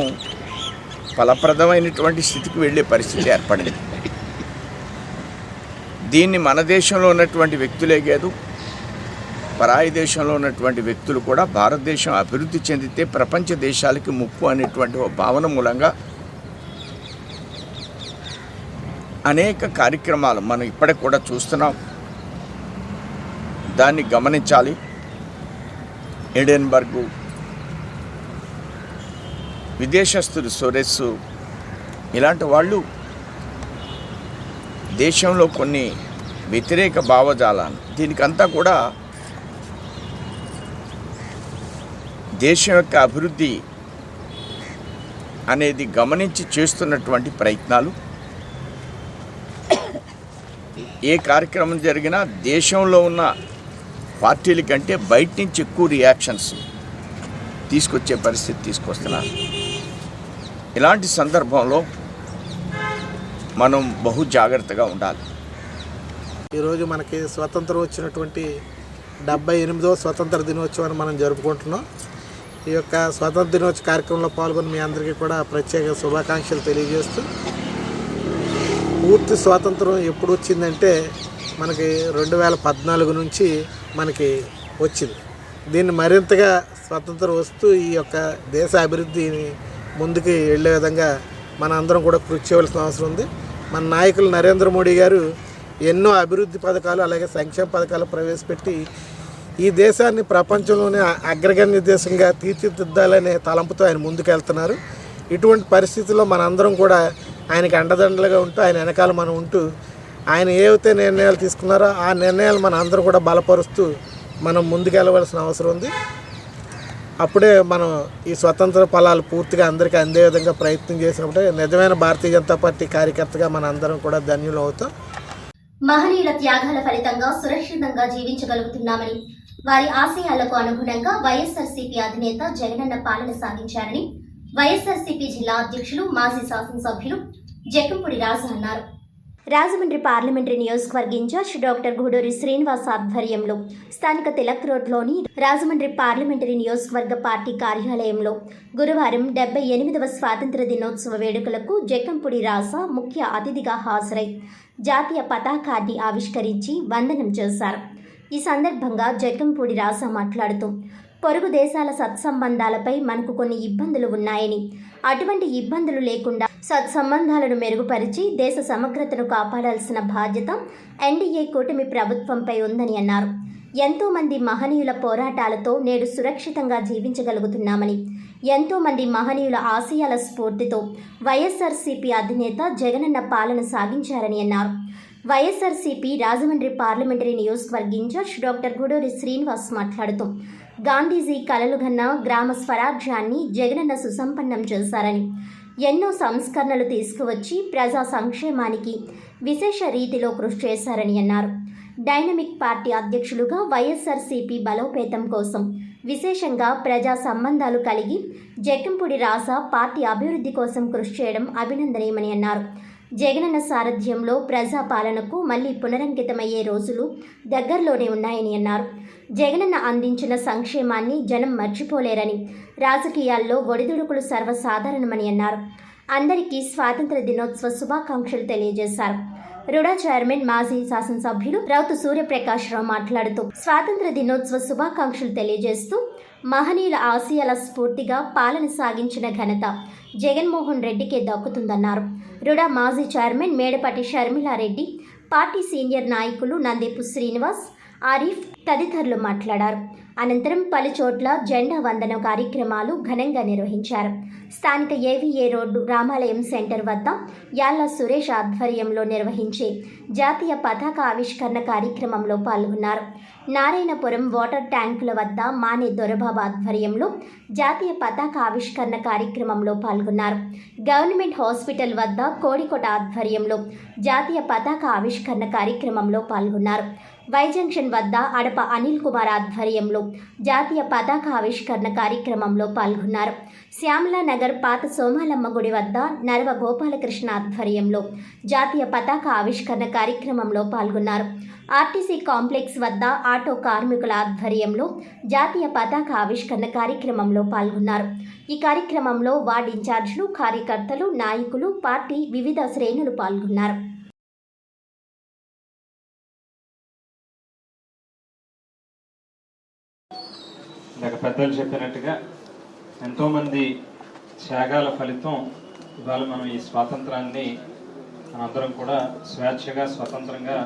ఫలప్రదమైనటువంటి స్థితికి వెళ్ళే పరిస్థితి ఏర్పడింది. దీన్ని మన దేశంలో ఉన్నటువంటి వ్యక్తులే కాదు, పరాయి దేశంలో ఉన్నటువంటి వ్యక్తులు కూడా భారతదేశం అభివృద్ధి చెందితే ప్రపంచ దేశాలకి ముప్పు అనేటువంటి ఒక భావన మూలంగా అనేక కార్యక్రమాలు మనం ఇప్పటికి కూడా చూస్తున్నాం. దాన్ని గమనించాలి. ఎడెన్బర్గు విదేశస్తులు, సోరెస్ ఇలాంటి వాళ్ళు దేశంలో కొన్ని వ్యతిరేక భావజాలాన్ని, దీనికంతా కూడా దేశం యొక్క అభివృద్ధి అనేది గమనించి చేస్తున్నటువంటి ప్రయత్నాలు. ఏ కార్యక్రమం జరిగినా దేశంలో ఉన్న పార్టీల కంటే బయట నుంచి ఎక్కువ రియాక్షన్స్ తీసుకొచ్చే పరిస్థితి తీసుకొస్తున్నారు. ఇలాంటి సందర్భంలో మనం బహు జాగ్రత్తగా ఉండాలి. ఈరోజు మనకి స్వతంత్రం వచ్చినటువంటి 78వ స్వతంత్ర దినోత్సవాన్ని మనం జరుపుకుంటున్నాం. ఈ యొక్క స్వాతంత్ర దినోత్సవ కార్యక్రమంలో పాల్గొని మీ అందరికీ కూడా ప్రత్యేక శుభాకాంక్షలు తెలియజేస్తూ, పూర్తి స్వాతంత్రం ఎప్పుడు వచ్చిందంటే మనకి 2014 నుంచి మనకి వచ్చింది. దీన్ని మరింతగా స్వాతంత్రం వస్తూ ఈ యొక్క దేశ అభివృద్ధిని ముందుకు వెళ్ళే విధంగా మన అందరం కూడా కృషి చేయవలసిన అవసరం ఉంది. మన నాయకులు నరేంద్ర మోడీ గారు ఎన్నో అభివృద్ధి పథకాలు అలాగే సంక్షేమ పథకాలు ప్రవేశపెట్టి ఈ దేశాన్ని ప్రపంచంలోనే అగ్రగణ్య దేశంగా తీర్చిదిద్దాలనే తలంపుతో ఆయన ముందుకెళ్తున్నారు. ఇటువంటి పరిస్థితుల్లో మనందరం కూడా ఆయనకి అండదండలుగా ఉంటూ ఆయన వెనకాల మనం ఉంటూ ఆయన ఏవైతే నిర్ణయాలు తీసుకున్నారో ఆ నిర్ణయాలు మన అందరూ కూడా బలపరుస్తూ మనం ముందుకెళ్ళవలసిన అవసరం ఉంది. అప్పుడే మనం ఈ స్వతంత్ర ఫలాలు పూర్తిగా అందరికీ అందే విధంగా ప్రయత్నం చేసినప్పుడే నిజమైన భారతీయ జనతా పార్టీ కార్యకర్తగా మన అందరం కూడా ధన్యులు అవుతాం. మహనీయుల త్యాగాల ఫలితంగా సురక్షితంగా జీవించగలుగుతున్నామని, వారి ఆశయాలకు అనుగుణంగా వైఎస్ఆర్సీపీ అధినేత జగనన్న పాలన సాగించారని వైఎస్ఆర్సీపీ జిల్లా అధ్యక్షులు మాజీ శాసనసభ్యులు జక్కంపూడి రాజు అన్నారు. రాజమండ్రి పార్లమెంటరీ నియోజకవర్గ ఇన్ఛార్జ్ డాక్టర్ గూడూరి శ్రీనివాస్ ఆధ్వర్యంలో స్థానిక తిలక్ రోడ్లోని రాజమండ్రి పార్లమెంటరీ నియోజకవర్గ పార్టీ కార్యాలయంలో గురువారం 78వ స్వాతంత్ర దినోత్సవ వేడుకలకు జక్కంపూడి రాజా ముఖ్య అతిథిగా హాజరై జాతీయ పతాకాన్ని ఆవిష్కరించి వందనం చేశారు. ఈ సందర్భంగా జక్కంపూడి రాజా మాట్లాడుతూ, పొరుగు దేశాల సత్సంబంధాలపై మనకు కొన్ని ఇబ్బందులు ఉన్నాయని, అటువంటి ఇబ్బందులు లేకుండా సత్సంబంధాలను మెరుగుపరిచి దేశ సమగ్రతను కాపాడాల్సిన బాధ్యత ఎన్డీఏ కూటమి ప్రభుత్వంపై ఉందని అన్నారు. ఎంతో మంది మహనీయుల పోరాటాలతో నేడు సురక్షితంగా జీవించగలుగుతున్నామని, ఎంతో మంది మహనీయుల ఆశయాల స్ఫూర్తితో వైఎస్ఆర్సీపీ అధినేత జగనన్న పాలన సాగించారని అన్నారు. వైఎస్ఆర్సీపీ రాజమండ్రి పార్లమెంటరీ నియోజకవర్గ ఇన్ఛార్జ్ డాక్టర్ గూడూరి శ్రీనివాస్ మాట్లాడుతూ, గాంధీజీ కలలుగన్న గ్రామ స్వరాజ్యాన్ని జగనన్న సుసంపన్నం చేశారని, ఎన్నో సంస్కరణలు తీసుకువచ్చి ప్రజా సంక్షేమానికి విశేష రీతిలో కృషి చేశారని అన్నారు. డైనమిక్ పార్టీ అధ్యక్షులుగా వైఎస్ఆర్సీపీ బలోపేతం కోసం విశేషంగా ప్రజా సంబంధాలు కలిగి జక్కంపూడి రాజా పార్టీ అభివృద్ధి కోసం కృషి చేయడం అభినందనీయమని అన్నారు. జగనన్న సారథ్యంలో ప్రజాపాలనకు మళ్లీ పునరంకితమయ్యే రోజులు దగ్గరలోనే ఉన్నాయని అన్నారు. జగనన్న అందించిన సంక్షేమాన్ని జనం మర్చిపోలేరని, రాజకీయాల్లో ఒడిదుడుకులు సర్వసాధారణమని అన్నారు. అందరికీ స్వాతంత్ర దినోత్సవ శుభాకాంక్షలు తెలియజేశారు. రుడా చైర్మన్ మాజీ శాసనసభ్యులు రౌతు సూర్యప్రకాశ్రావు మాట్లాడుతూ, స్వాతంత్ర దినోత్సవ శుభాకాంక్షలు తెలియజేస్తూ, మహనీయుల ఆశయాల స్ఫూర్తిగా పాలన సాగించిన ఘనత జగన్మోహన్ రెడ్డికే దక్కుతుందన్నారు. రుడా మాజీ chairman Medapati Sharmila Reddy, party senior నాయకులు నందేపు శ్రీనివాస్, ఆరిఫ్ తదితరులు మాట్లాడారు. అనంతరం పలు చోట్ల జెండా వందనం కార్యక్రమాలు ఘనంగా నిర్వహించారు. స్థానిక ఏవీఏ రోడ్డు రామాలయం సెంటర్ వద్ద యాళ్ల సురేష్ ఆధ్వర్యంలో నిర్వహించే జాతీయ పతాక ఆవిష్కరణ కార్యక్రమంలో పాల్గొన్నారు. నారాయణపురం వాటర్ ట్యాంకుల వద్ద మానే దొరబాబు ఆధ్వర్యంలో జాతీయ పతాక ఆవిష్కరణ కార్యక్రమంలో పాల్గొన్నారు. గవర్నమెంట్ హాస్పిటల్ వద్ద కోడికోట ఆధ్వర్యంలో జాతీయ పతాక ఆవిష్కరణ కార్యక్రమంలో పాల్గొన్నారు. వై జంక్షన్ వద్ద అడప అనిల్ కుమార్ ఆధ్వర్యంలో జాతీయ పతాక ఆవిష్కరణ కార్యక్రమంలో పాల్గొన్నారు. శ్యామలా నగర్ పాత సోమాలమ్మ గుడి వద్ద నరవ గోపాలకృష్ణ ఆధ్వర్యంలో జాతీయ పతాక ఆవిష్కరణ కార్యక్రమంలో పాల్గొన్నారు. ఆర్టీసీ కాంప్లెక్స్ వద్ద ఆటో కార్మికుల ఆధ్వర్యంలో జాతీయ పతాక ఆవిష్కరణ కార్యక్రమంలో పాల్గొన్నారు. ఈ కార్యక్రమంలో వార్డు ఇన్ఛార్జీలు, కార్యకర్తలు, నాయకులు, పార్టీ వివిధ శ్రేణులు పాల్గొన్నారు. ఇందాక పెద్దలు చెప్పినట్టుగా ఎంతోమంది త్యాగాల ఫలితం ఇవాళ మనం ఈ స్వాతంత్రాన్ని మనందరం కూడా స్వేచ్ఛగా స్వతంత్రంగా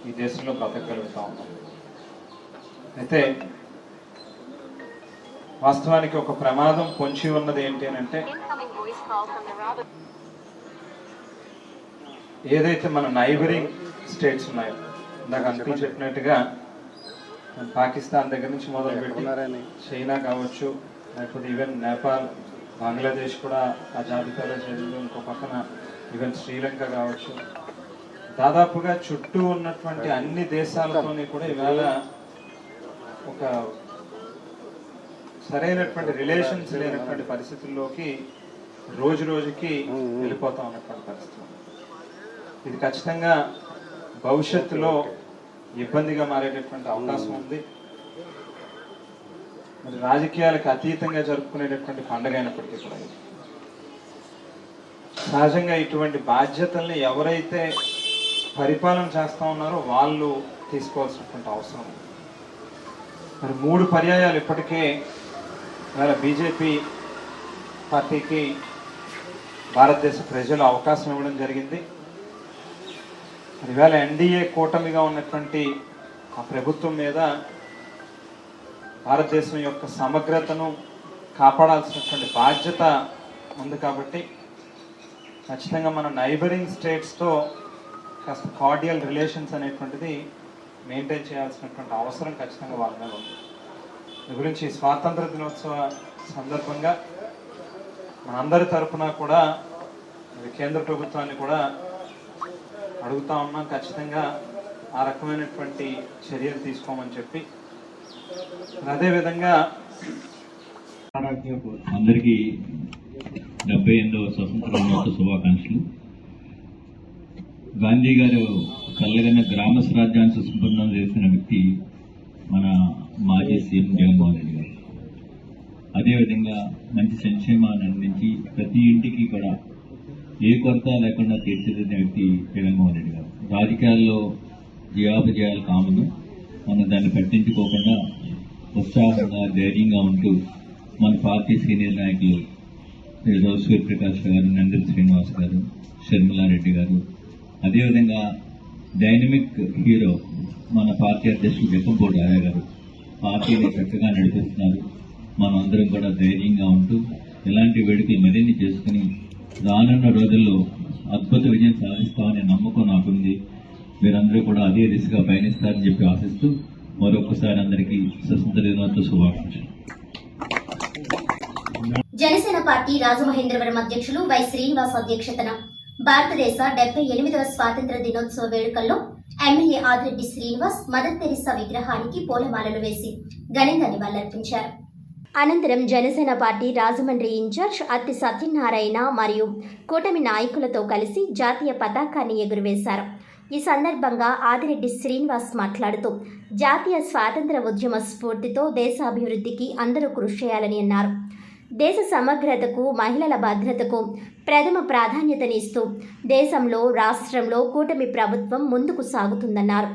ఈ దేశంలో బ్రతకగలుగుతా ఉన్నాం. అయితే వాస్తవానికి ఒక ప్రమాదం పొంచి ఉన్నది ఏంటి అని అంటే, ఏదైతే మన నైబరింగ్ స్టేట్స్ ఉన్నాయో, ఇందాక అంకుల్ చెప్పినట్టుగా పాకిస్తాన్ దగ్గర నుంచి మొదలుపెట్టి చైనా కావచ్చు, లేకపోతే ఈవెన్ నేపాల్, బంగ్లాదేశ్ కూడా ఆ జాబితాలో చదివి, ఇంకో పక్కన ఈవెన్ శ్రీలంక కావచ్చు, దాదాపుగా చుట్టూ ఉన్నటువంటి అన్ని దేశాలతోని కూడా ఇవాళ ఒక సరైనటువంటి రిలేషన్స్ లేనటువంటి పరిస్థితుల్లోకి రోజు రోజుకి వెళ్ళిపోతా ఉన్నటువంటి పరిస్థితి. ఇది ఖచ్చితంగా భవిష్యత్తులో ఇబ్బందిగా మారేటటువంటి అవకాశం ఉంది. మరి రాజకీయాలకు అతీతంగా జరుపుకునేటటువంటి పండుగ అయినప్పటికీ కూడా సహజంగా ఇటువంటి బాధ్యతల్ని ఎవరైతే పరిపాలన చేస్తూ ఉన్నారో వాళ్ళు తీసుకోవాల్సినటువంటి అవసరం. మరి 3 పర్యాయాలు ఇప్పటికే ఇవాళ బీజేపీ పార్టీకి భారతదేశ ప్రజలు అవకాశం ఇవ్వడం జరిగింది. మరి ఇవాళ ఎన్డీఏ కూటమిగా ఉన్నటువంటి ఆ ప్రభుత్వం మీద భారతదేశం యొక్క సమగ్రతను కాపాడాల్సినటువంటి బాధ్యత ఉంది. కాబట్టి ఖచ్చితంగా మన నైబరింగ్ స్టేట్స్తో కాస్త కార్డియల్ రిలేషన్స్ అనేటువంటిది మెయింటైన్ చేయాల్సినటువంటి అవసరం ఖచ్చితంగా వాళ్ళ మీద ఉంది. ఈ గురించి స్వాతంత్ర దినోత్సవ సందర్భంగా మనందరి తరఫున కూడా కేంద్ర ప్రభుత్వాన్ని కూడా అడుగుతా ఉన్నాం, ఖచ్చితంగా ఆ రకమైనటువంటి చర్యలు తీసుకోమని చెప్పి. అదేవిధంగా అందరికీ 78వ స్వతంత్ర దినోత్సవ శుభాకాంక్షలు. గాంధీ గారు కళ్ళగన్న గ్రామ స్వరాజ్యాన్ని సుసంపన్నం చేసిన వ్యక్తి మన మాజీ సీఎం జగన్మోహన్ రెడ్డి గారు. అదేవిధంగా మంచి సంక్షేమాన్ని అందించి ప్రతి ఇంటికి కూడా ఏ కొరత లేకుండా తీర్చిదిద్దిన వ్యక్తి జగన్మోహన్ రెడ్డి గారు. రాజకీయాల్లో జయాపజయాలు కామను, మనం దాన్ని పట్టించుకోకుండా ఉత్సాహంగా ధైర్యంగా ఉంటూ మన పార్టీ సీనియర్ నాయకులు రోజు సూర్యప్రకాష్ గారు, నందల్ శ్రీనివాస్ గారు, షర్మిలారెడ్డి గారు, అదేవిధంగా డైనమిక్ హీరో మన పార్టీ అధ్యక్షుడు జక్కంపూడి రాజా గారు పార్టీని చక్కగా నడిపిస్తున్నారు. మనం అందరం కూడా ధైర్యంగా ఉంటూ ఇలాంటి వేడుకలు మరిన్ని చేసుకుని రానున్న రోజుల్లో అద్భుత విజయం సాధిస్తామనే నమ్మకం నాకుంది. మీరందరూ కూడా అదే దిశగా పయనిస్తారని చెప్పి ఆశిస్తూ మరొకసారి అందరికీ స్వతంత్ర దినోత్సవ శుభాకాంక్షలు. జనసేన పార్టీ రాజమహేంద్రవరం అధ్యక్షులు వై శ్రీనివాస్ అధ్యక్షతన భారతదేశ 78వ స్వాతంత్ర దినోత్సవ వేడుకల్లో MLA Adireddy Srinivas mother Teresa విగ్రహానికి పూలమాలలు వేసి ఘనంగా నివాళులర్పించారు. అనంతరం జనసేన పార్టీ రాజమండ్రి ఇన్ఛార్జ్ అత్తి సత్యనారాయణ మరియు కూటమి నాయకులతో కలిసి జాతీయ పతాకాన్ని ఎగురవేశారు. ఈ సందర్భంగా ఆదిరెడ్డి శ్రీనివాస్ మాట్లాడుతూ జాతీయ స్వాతంత్ర ఉద్యమ స్ఫూర్తితో దేశాభివృద్ధికి అందరూ కృషి చేయాలని అన్నారు. దేశ సమగ్రతకు, మహిళల భద్రతకు ప్రథమ ప్రాధాన్యతనిస్తూ దేశంలో, రాష్ట్రంలో కూటమి ప్రభుత్వం ముందుకు సాగుతుందన్నారు.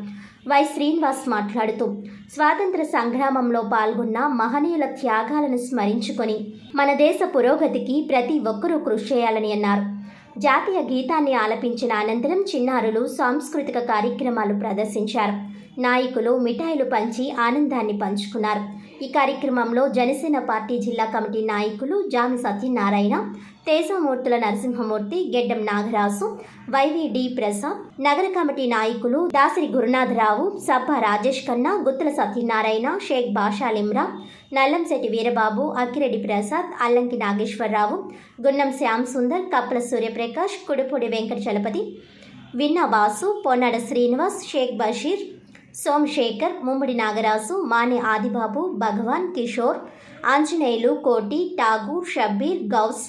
వై శ్రీనివాస్ మాట్లాడుతూ స్వాతంత్ర సంగ్రామంలో పాల్గొన్న మహనీయుల త్యాగాలను స్మరించుకొని మన దేశ పురోగతికి ప్రతి ఒక్కరూ కృషి చేయాలని అన్నారు. జాతీయ గీతాన్ని ఆలపించిన అనంతరం చిన్నారులు సాంస్కృతిక కార్యక్రమాలు ప్రదర్శించారు. నాయకులు మిఠాయిలు పంచి ఆనందాన్ని పంచుకున్నారు. ఈ కార్యక్రమంలో జనసేన పార్టీ జిల్లా కమిటీ నాయకులు జామి సత్యనారాయణ, తేజమూర్తుల నరసింహమూర్తి, గెడ్డం నాగరాజు, వైవిడి ప్రసాద్, నగర కమిటీ నాయకులు దాసరి గురునాథరావు, సబ్బా రాజేష్ ఖన్నా, గుత్తుల సత్యనారాయణ, షేక్ బాషాలిమ్రా, నల్లంశెట్టి వీరబాబు, అక్కిరెడ్డి ప్రసాద్, అల్లంకి నాగేశ్వరరావు, గున్నం శ్యామ్ సుందర్, కప్పల సూర్యప్రకాష్, కుడుపూడి వెంకట చలపతి, విన్న వాసు, పొన్నాడ శ్రీనివాస్, షేక్ బషీర్, సోమశేఖర్, ముమ్మిడి నాగరాజు, మానే ఆదిబాబు, భగవాన్, కిషోర్, ఆంజనేయులు, కోటి, ఠాగూర్, షబ్బీర్, గౌస్,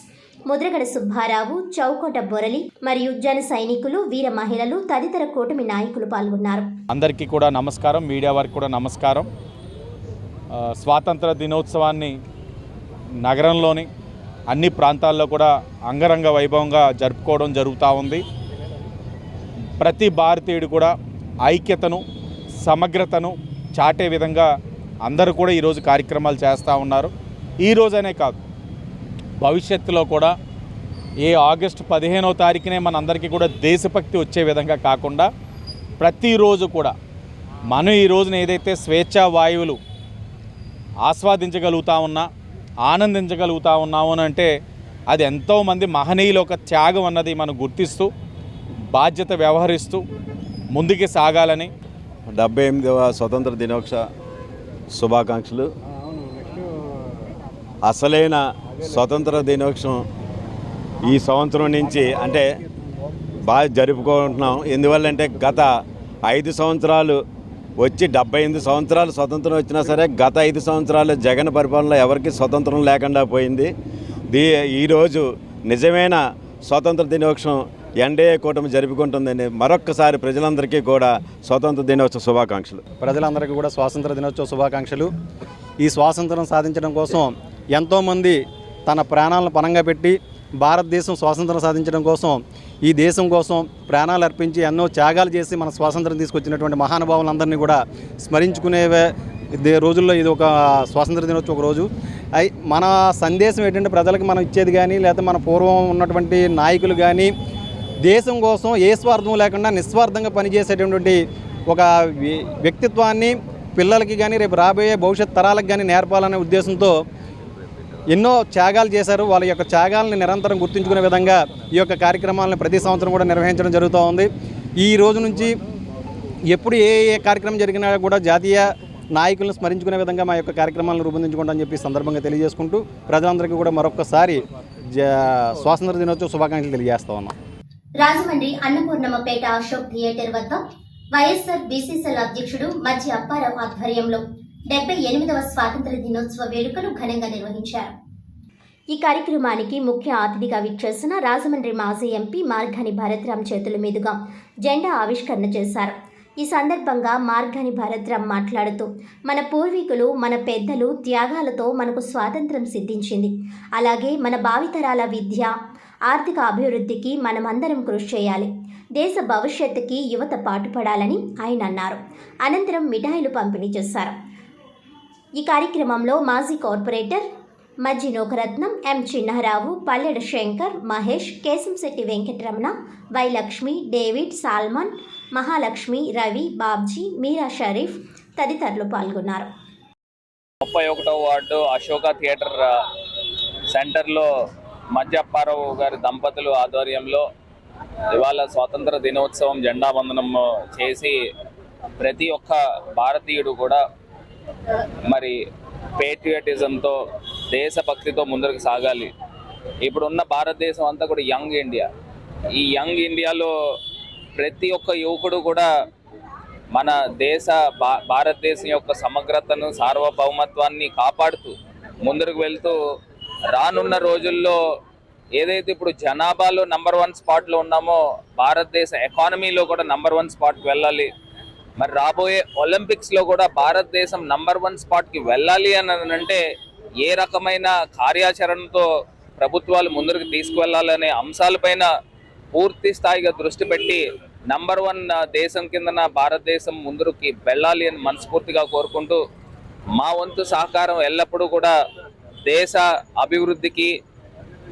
ముద్రగడ సుబ్బారావు, చౌకోట బొరలి మరియు జన సైనికులు, వీర మహిళలు తదితర కూటమి నాయకులు పాల్గొన్నారు. అందరికీ కూడా నమస్కారం, మీడియా వారికి కూడా నమస్కారం. స్వాతంత్ర దినోత్సవాన్ని నగరంలోని అన్ని ప్రాంతాల్లో కూడా అంగరంగ వైభవంగా జరుపుకోవడం జరుగుతూ ఉంది. ప్రతి భారతీయుడు కూడా ఐక్యతను, సమగ్రతను చాటే విధంగా అందరూ కూడా ఈరోజు కార్యక్రమాలు చేస్తూ ఉన్నారు. ఈరోజనే కాదు, భవిష్యత్తులో కూడా ఆగస్టు 15వ తారీఖునే మనందరికీ కూడా దేశభక్తి వచ్చే విధంగా కాకుండా ప్రతిరోజు కూడా మనం ఈ రోజున ఏదైతే స్వేచ్ఛా వాయువులు ఆస్వాదించగలుగుతా ఉన్నా, ఆనందించగలుగుతా ఉన్నాము అని అంటే అది ఎంతోమంది మహనీయుల ఒక త్యాగం అన్నది మనం గుర్తిస్తూ బాధ్యత వ్యవహరిస్తూ ముందుకు సాగాలని 78వ స్వతంత్ర దినోత్సవ శుభాకాంక్షలు. అసలైన స్వతంత్ర దినోత్సవం ఈ సంవత్సరం నుంచి అంటే బాగా జరుపుకుంటున్నాం. ఎందువల్లంటే గత 5 సంవత్సరాలు వచ్చి 78 సంవత్సరాలు స్వతంత్రం వచ్చినా సరే గత 5 సంవత్సరాలు జగన్ పరిపాలనలో ఎవరికి స్వతంత్రం లేకుండా పోయింది. ఈరోజు నిజమైన స్వతంత్ర దినోత్సవం ఎన్డీఏ కూటమి జరుపుకుంటుందని మరొక్కసారి ప్రజలందరికీ కూడా స్వాతంత్ర దినోత్సవ శుభాకాంక్షలు. ప్రజలందరికీ కూడా స్వాతంత్ర దినోత్సవ శుభాకాంక్షలు. ఈ స్వాతంత్రం సాధించడం కోసం ఎంతోమంది తన ప్రాణాలను పణంగా పెట్టి భారతదేశం స్వాతంత్రం సాధించడం కోసం ఈ దేశం కోసం ప్రాణాలు అర్పించి ఎన్నో త్యాగాలు చేసి మన స్వాతంత్రం తీసుకొచ్చినటువంటి మహానుభావులందరినీ కూడా స్మరించుకునే రోజుల్లో ఇది ఒక స్వాతంత్ర దినోత్సవం ఒక రోజు. మన సందేశం ఏంటంటే ప్రజలకు మనం ఇచ్చేది కానీ లేకపోతే మన పూర్వం ఉన్నటువంటి నాయకులు కానీ దేశం కోసం ఏ స్వార్థం లేకుండా నిస్వార్థంగా పనిచేసేటటువంటి ఒక వ్యక్తిత్వాన్ని పిల్లలకి కానీ రేపు రాబోయే భవిష్యత్ తరాలకు కానీ నేర్పాలనే ఉద్దేశంతో ఎన్నో త్యాగాలు చేశారు. వాళ్ళ యొక్క త్యాగాలను నిరంతరం గుర్తుంచుకునే విధంగా ఈ యొక్క కార్యక్రమాలను ప్రతి సంవత్సరం కూడా నిర్వహించడం జరుగుతూ ఉంది. ఈ రోజు నుంచి ఎప్పుడు ఏ కార్యక్రమం జరిగినా కూడా జాతీయ నాయకులను స్మరించుకునే విధంగా మా యొక్క కార్యక్రమాలను రూపొందించుకుంటామని చెప్పి సందర్భంగా తెలియజేసుకుంటూ ప్రజలందరికీ కూడా మరొకసారి స్వాతంత్ర దినోత్సవ శుభాకాంక్షలు తెలియజేస్తా ఉన్నాం. రాజమండ్రి అన్నపూర్ణమ్మపేట అశోక్ థియేటర్ వద్ద వైఎస్ఆర్ బీసీసీఎల్ అధ్యక్షుడు మజ్జి అప్పారావు ఆధ్వర్యంలో 78వ స్వాతంత్ర దినోత్సవ వేడుకలు ఘనంగా నిర్వహించారు. ఈ కార్యక్రమానికి ముఖ్య అతిథిగా విచ్చేసిన రాజమండ్రి మాజీ ఎంపీ మార్గాని భరత్రామ్ చేతుల మీదుగా జెండా ఆవిష్కరణ చేశారు. ఈ సందర్భంగా మార్గాని భరత్రామ్ మాట్లాడుతూ మన పూర్వీకులు మన పెద్దలు త్యాగాలతో మనకు స్వాతంత్రం సిద్ధించింది. అలాగే మన భావితరాల విద్య ఆర్థిక అభివృద్ధికి మనమందరం కృషి చేయాలి. దేశ భవిష్యత్తుకి యువత పాటుపడాలని ఆయన అన్నారు. అనంతరం మిఠాయిలు పంపిణీ చేశారు. ఈ కార్యక్రమంలో మాజీ corporator Majji Nokaratnam, M Chinnarao, Palleda Shankar, Mahesh, Keshamsetti Venkataramana, Y Lakshmi, David, Solomon, Mahalakshmi, Ravi, Babji, Meera Sharif తదితరులు పాల్గొన్నారు. 31వ వార్డు అశోక థియేటర్ సెంటర్లో మజ్జి అప్పారావు గారి దంపతులు ఆధ్వర్యంలో ఇవాళ స్వాతంత్ర దినోత్సవం జెండా వందనం చేసి ప్రతి ఒక్క భారతీయుడు కూడా మరి పేట్రియాటిజంతో దేశభక్తితో ముందుకు సాగాలి. ఇప్పుడున్న భారతదేశం అంతా కూడా యంగ్ ఇండియా. ఈ యంగ్ ఇండియాలో ప్రతి ఒక్క యువకుడు కూడా మన భారతదేశం యొక్క సమగ్రతను సార్వభౌమత్వాన్ని కాపాడుతూ ముందుకు వెళ్తూ రానున్న రోజుల్లో ఏదైతే ఇప్పుడు జనాభాలో నంబర్ 1 స్పాట్లో ఉన్నామో భారతదేశ ఎకానమీలో కూడా నంబర్ 1 స్పాట్కి వెళ్ళాలి. మరి రాబోయే ఒలింపిక్స్లో కూడా భారతదేశం నంబర్ 1 స్పాట్కి వెళ్ళాలి అని అంటే ఏ రకమైన కార్యాచరణతో ప్రభుత్వాలు ముందుకు తీసుకువెళ్ళాలనే అంశాలపైన పూర్తి స్థాయిగా దృష్టి పెట్టి నంబర్ 1 దేశం కిందన భారతదేశం ముందుకి వెళ్ళాలి అని మనస్ఫూర్తిగా కోరుకుంటూ మా వంతు సహకారం ఎల్లప్పుడూ కూడా దేశ అభివృద్ధికి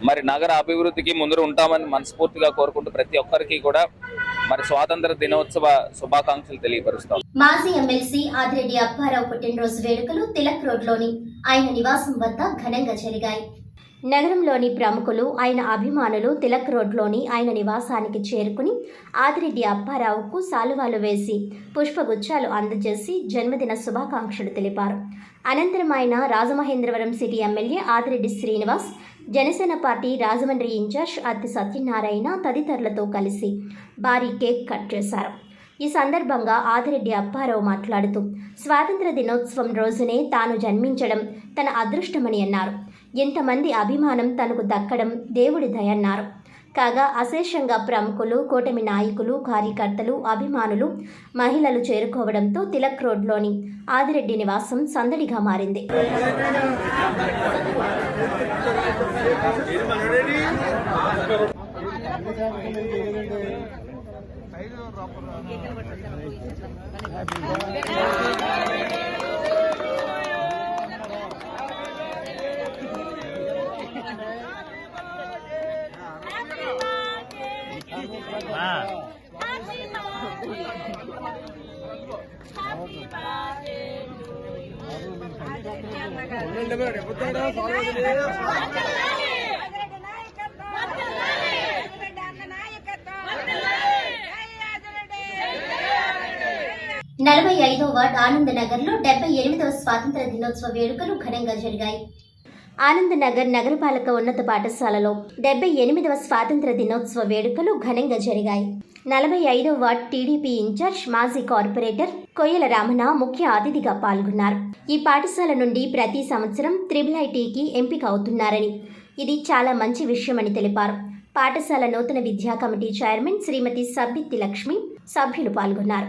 మరి నగర అభివృద్ధికి ముందు ఉంటామని మనస్ఫూర్తిగా కోరుకుంటూ ప్రతి ఒక్కరికి కూడా మరి స్వాతంత్ర దినోత్సవ శుభాకాంక్షలు తెలియపరుస్తాం. మాజీ ఎమ్మెల్సీ ఆదిరెడ్డి అప్పారావు పుట్టినరోజు వేడుకలు తిలక్ రోడ్లోని ఆయన నివాసం వద్ద ఘనంగా జరిగాయి. నగరంలోని ప్రముఖులు, ఆయన అభిమానులు తిలక్ రోడ్లోని ఆయన నివాసానికి చేరుకుని ఆదిరెడ్డి అప్పారావుకు శాలువాలు వేసి పుష్పగుచ్చాలు అందజేసి జన్మదిన శుభాకాంక్షలు తెలిపారు. అనంతరం ఆయన Rajamahendravaram city MLA Adireddy Srinivas, Janasena party Rajahmundry incharge Atti Satyanarayana తదితరులతో కలిసి భారీ కేక్ కట్ చేశారు. ఈ సందర్భంగా ఆదిరెడ్డి అప్పారావు మాట్లాడుతూ స్వాతంత్ర దినోత్సవం రోజునే తాను జన్మించడం తన అదృష్టమని అన్నారు. ఎంతమంది అభిమానం తనకు దక్కడం దేవుడి దయన్నారు. కాగా అశేషంగా ప్రముఖులు, కూటమి నాయకులు, కార్యకర్తలు, అభిమానులు, మహిళలు చేరుకోవడంతో తిలక్ రోడ్లోని ఆదిరెడ్డి నివాసం సందడిగా మారింది. నలభై 45వ వార్డు ఆనందనగర్లో 78వ స్వాతంత్ర దినోత్సవ వేడుకలు ఘనంగా జరిగాయి. ఆనందనగర్ నగరపాలక ఉన్నత పాఠశాలలో 78వ స్వాతంత్ర దినోత్సవ వేడుకలు ఘనంగా జరిగాయి. 45వ వార్డు టీడీపీ ఇన్ఛార్జ్ మాజీ కార్పొరేటర్ కొయ్యల రామన ముఖ్య అతిథిగా పాల్గొన్నారు. ఈ పాఠశాల నుండి ప్రతి సంవత్సరం IIITకి ఎంపిక అవుతున్నారని, ఇది చాలా మంచి విషయమని తెలిపారు. పాఠశాల నూతన విద్యా కమిటీ చైర్మన్ శ్రీమతి సబ్బిత్తి లక్ష్మి సభ్యులు పాల్గొన్నారు.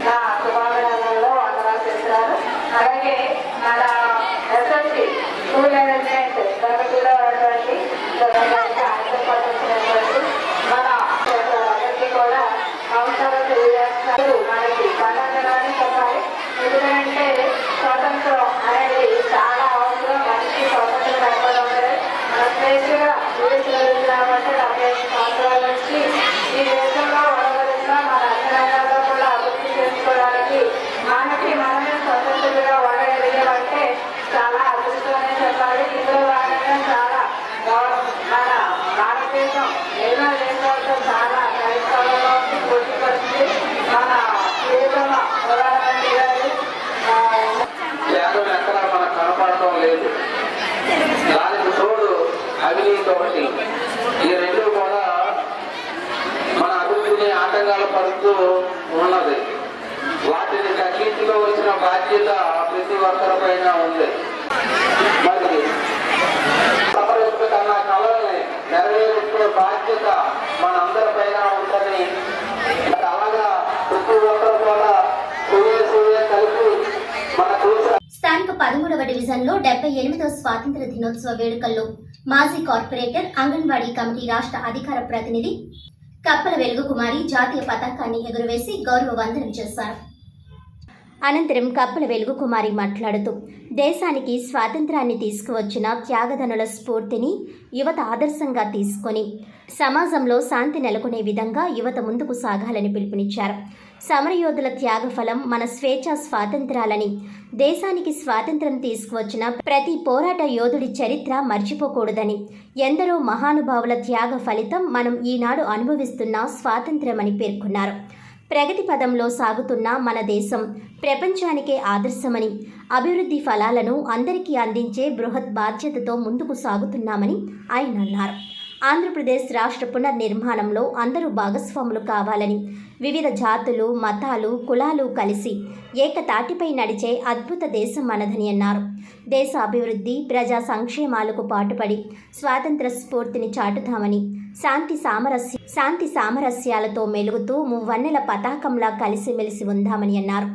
ఒకటి, ఈ రెండు కూడా మన అభివృద్ధిని ఆటంకాలు పడుతూ ఉన్నది. వాటిని తగ్గించులో వచ్చిన బాధ్యత ప్రతి ఒక్కరిపైన ఉంది. మరి సమరయుక్త కన్నా కళల్ని నెరవేర్చే బాధ్యత మనందరిపైన ఉందని, అలాగా ప్రతి ఒక్కరు కూడా కలిపి మన స్థానిక 13వ డివిజన్లో 78వ స్వాతంత్ర దినోత్సవ వేడుకల్లో మాజీ కార్పొరేటర్, అంగన్వాడీ కమిటీ రాష్ట్ర అధికార ప్రతినిధి కప్పల వెలుగు కుమారి జాతీయ పతాకాన్ని ఎగురవేసి గౌరవ వందనం చేశారు. అనంతరం కప్పల వెలుగు కుమారి మాట్లాడుతూ, దేశానికి స్వాతంత్రాన్ని తీసుకువచ్చిన త్యాగధనుల స్ఫూర్తిని యువత ఆదర్శంగా తీసుకొని సమాజంలో శాంతి నెలకొనే విధంగా యువత ముందుకు సాగాలని పిలుపునిచ్చారు. సమరయోధుల త్యాగఫలం మన స్వేచ్ఛా స్వాతంత్రాలని, దేశానికి స్వాతంత్రం తీసుకువచ్చిన ప్రతి పోరాట యోధుడి చరిత్ర మర్చిపోకూడదని, ఎందరో మహానుభావుల త్యాగ ఫలితం మనం ఈనాడు అనుభవిస్తున్న స్వాతంత్ర్యమని పేర్కొన్నారు. ప్రగతి పదంలో సాగుతున్న మన దేశం ప్రపంచానికే ఆదర్శమని, అభివృద్ధి ఫలాలను అందరికీ అందించే బృహత్ బాధ్యతతో ముందుకు సాగుతున్నామని ఆయన అన్నారు. ఆంధ్రప్రదేశ్ రాష్ట్ర పునర్నిర్మాణంలో అందరూ భాగస్వాములు కావాలని, వివిధ జాతులు, మతాలు, కులాలు కలిసి ఏకతాటిపై నడిచే అద్భుత దేశం మనదని అన్నారు. దేశ అభివృద్ధి, ప్రజా సంక్షేమాలకు పాటుపడి స్వాతంత్ర స్ఫూర్తిని చాటుతామని, శాంతి సామరస్యాలతో మెలుగుతూ మువ్వన్నెల పతాకంలా కలిసిమెలిసి ఉందామని అన్నారు.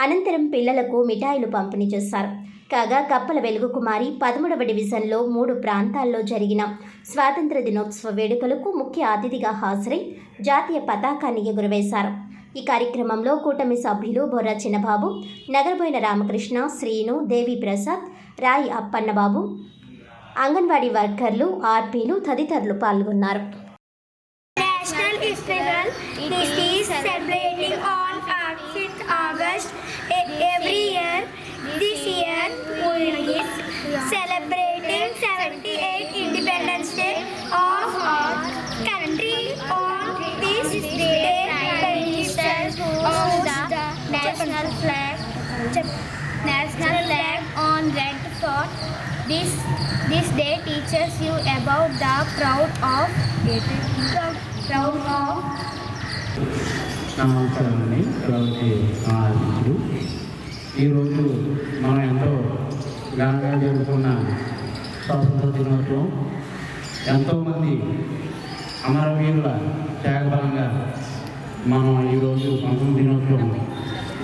అనంతరం పిల్లలకు మిఠాయిలు పంపిణీ చేశారు. కాగా కప్పల వెలుగు కుమారి 13వ డివిజన్లో 3 ప్రాంతాల్లో జరిగిన స్వాతంత్ర దినోత్సవ వేడుకలకు ముఖ్య అతిథిగా హాజరై జాతీయ పతాకాన్ని ఎగురవేశారు. ఈ కార్యక్రమంలో కూటమి సభ్యులు బొర్రా చిన్నబాబు, నగరబోయిన రామకృష్ణ, శ్రీను, దేవి ప్రసాద్, రాయి అప్పన్నబాబు, అంగన్వాడీ వర్కర్లు, ఆర్పీలు తదితరులు పాల్గొన్నారు. National Festival is celebrating on 5th August every year. This year we is celebrating 78th Independence Day of our country. On this day, Prime Minister hosts the national flag on Red Fort. This day teaches you about the proud of నమస్కారాన్ని ప్రవృత్తి ఆశించుడు. ఈరోజు మనం ఎంతో ఘనంగా జరుపుకున్న స్వాతంత్ర దినోత్సవం ఎంతోమంది అమరవీరుల త్యాగబలంగా మనం ఈరోజు స్వాతంత్ర దినోత్సవం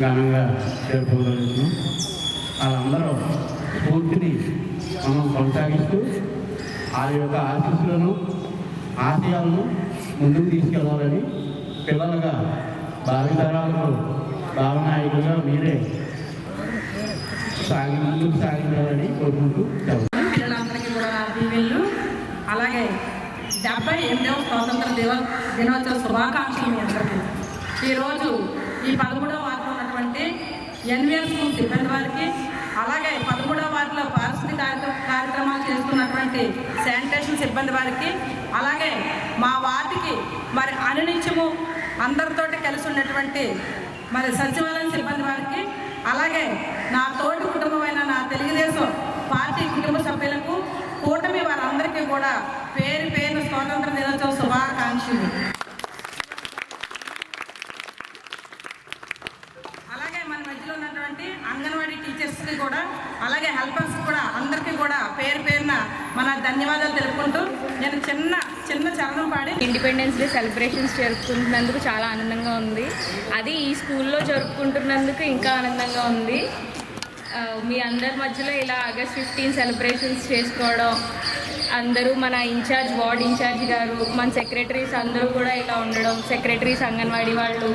ఘనంగా జరుపుకోగలుగుతున్నాం. వాళ్ళందరూ స్ఫూర్తిని మనం కొనసాగిస్తూ ఆ యొక్క ఆశీస్సులను, ఆశయాలను ముందుకు తీసుకెళ్లాలని, పిల్లలుగా భావితరాలకు భావనాయకులుగా మీరే ముందుకు సాగించాలని కోరుకుంటూ పిల్లలందరికీ కూడా దీవెనలు. అలాగే 78వ స్వాతంత్ర దినోత్సవ శుభాకాంక్షలు మీ అందరికీ. ఈరోజు ఈ 13వ వార్డులో ఉన్నటువంటి ఎన్విఎల్ స్కూల్ సిబ్బంది వారికి, అలాగే 13వ వార్డులో పారిశుద్ధ్య కార్యక్రమాలు చేస్తున్నటువంటి శానిటేషన్ సిబ్బంది వారికి, అలాగే మా వార్డుకి మరి అనునిత్యము అందరితోటి కలిసి ఉన్నటువంటి మరి సచివాలయం సిబ్బంది వారికి, అలాగే నా తోటి కుటుంబమైన నా తెలుగుదేశం పార్టీ కుటుంబ సభ్యులకు, కూటమి వారందరికీ కూడా పేరు పేరు స్వాతంత్ర దినోత్సవ శుభాకాంక్షలు. అలాగే మన మధ్యలో ఉన్నటువంటి అంగన్వాడీ టీచర్స్కి కూడా, అలాగే హెల్పర్స్ కూడా అందరికీ కూడా పేరు పేరున మన ధన్యవాదాలు తెలుపుకుంటూ నేను చిన్న చరణం పాడి. ఇండిపెండెన్స్ డే సెలబ్రేషన్స్ జరుపుకుంటున్నందుకు చాలా ఆనందంగా ఉంది. అది ఈ స్కూల్లో జరుపుకుంటున్నందుకు ఇంకా ఆనందంగా ఉంది. మీ అందరి మధ్యలో ఇలా ఆగస్ట్ 15 సెలబ్రేషన్స్ చేసుకోవడం, అందరూ మన వార్డ్ ఇన్ఛార్జ్ గారు, మన సెక్రటరీస్ అందరూ కూడా ఇలా ఉండడం, సెక్రటరీస్, అంగన్వాడీ వాళ్ళు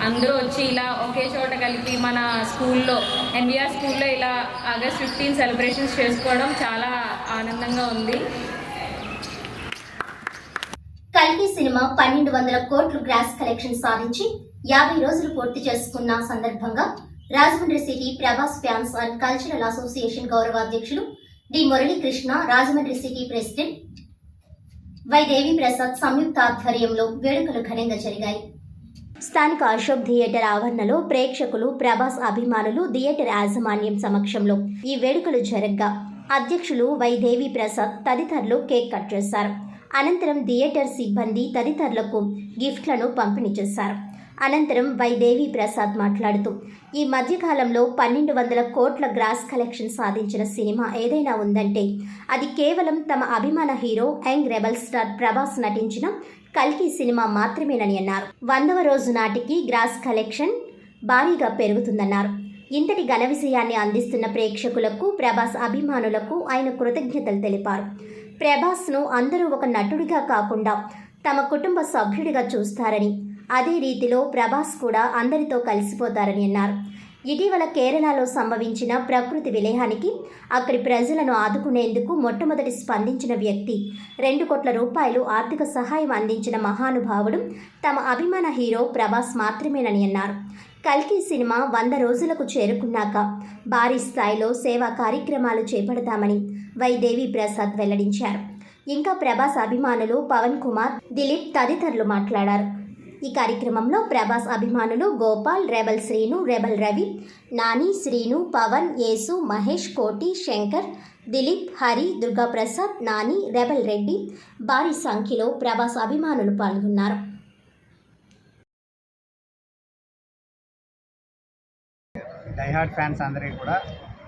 అందరూ వచ్చి ఇలా ఒకే చోట కలిపి మన స్కూల్లో, ఎన్విఆర్ స్కూల్లో ఇలా ఆగస్ట్ 15 సెలబ్రేషన్స్ చేసుకోవడం చాలా ఆనందంగా ఉంది. కల్కి సినిమా 1200 కోట్లు గ్రాస్ కలెక్షన్ సాధించి 50 రోజులు పూర్తి చేసుకున్న సందర్భంగా Rajahmundry city Prabhas fans and cultural association గౌరవ అధ్యక్షులు D Muralikrishna, Rajahmundry city president Y Devi Prasad సంయుక్త ఆధ్వర్యంలో వేడుకలు ఘనంగా జరిగాయి. స్థానిక అశోక్ థియేటర్ ఆవరణలో ప్రేక్షకులు, ప్రభాస్ అభిమానులు, థియేటర్ యాజమాన్యం సమక్షంలో ఈ వేడుకలు జరగ్గా అధ్యక్షులు వై దేవి ప్రసాద్ తదితరులు కేక్ కట్ చేశారు. అనంతరం థియేటర్ సిబ్బంది తదితరులకు గిఫ్ట్లను పంపిణీ చేశారు. అనంతరం వై దేవి ప్రసాద్ మాట్లాడుతూ, ఈ మధ్యకాలంలో 1200 కోట్ల గ్రాస్ కలెక్షన్ సాధించిన సినిమా ఏదైనా ఉందంటే అది కేవలం తమ అభిమాన hero young rebel star Prabhas నటించిన కల్కి సినిమా మాత్రమేనని అన్నారు. 100వ రోజు నాటికి గ్రాస్ కలెక్షన్ భారీగా పెరుగుతుందన్నారు. ఇంతటి ఘన విజయాన్ని అందిస్తున్న ప్రేక్షకులకు, ప్రభాస్ అభిమానులకు ఆయన కృతజ్ఞతలు తెలిపారు. ప్రభాస్ను అందరూ ఒక నటుడిగా కాకుండా తమ కుటుంబ సభ్యుడిగా చూస్తారని, అదే రీతిలో ప్రభాస్ కూడా అందరితో కలిసిపోతారని అన్నారు. ఇటీవల కేరళలో సంభవించిన ప్రకృతి విలయానికి అక్కడి ప్రజలను ఆదుకునేందుకు మొట్టమొదటి స్పందించిన వ్యక్తి, 2 కోట్ల రూపాయలు ఆర్థిక సహాయం అందించిన మహానుభావుడు తమ అభిమాన హీరో ప్రభాస్ మాత్రమేనని అన్నారు. కల్కి సినిమా 100 రోజులకు చేరుకున్నాక భారీ స్థాయిలో సేవా కార్యక్రమాలు చేపడతామని వై దేవి ప్రసాద్ వెల్లడించారు. ఇంకా ప్రభాస్ అభిమానులు పవన్ కుమార్, దిలీప్ తదితరులు మాట్లాడారు. ఈ కార్యక్రమంలో ప్రభాస్ అభిమానులు గోపాల్, రెబల్ శ్రీను, రెబల్ రవి, నాని, శ్రీను, పవన్, యేసు, మహేష్, కోటి, శంకర్, దిలీప్, హరి, దుర్గాప్రసాద్, నాని, రెబల్ రెడ్డి భారీ సంఖ్యలో ప్రభాస్ అభిమానులు పాల్గొన్నారు. డైహార్డ్ ఫ్యాన్స్ అందరికీ కూడా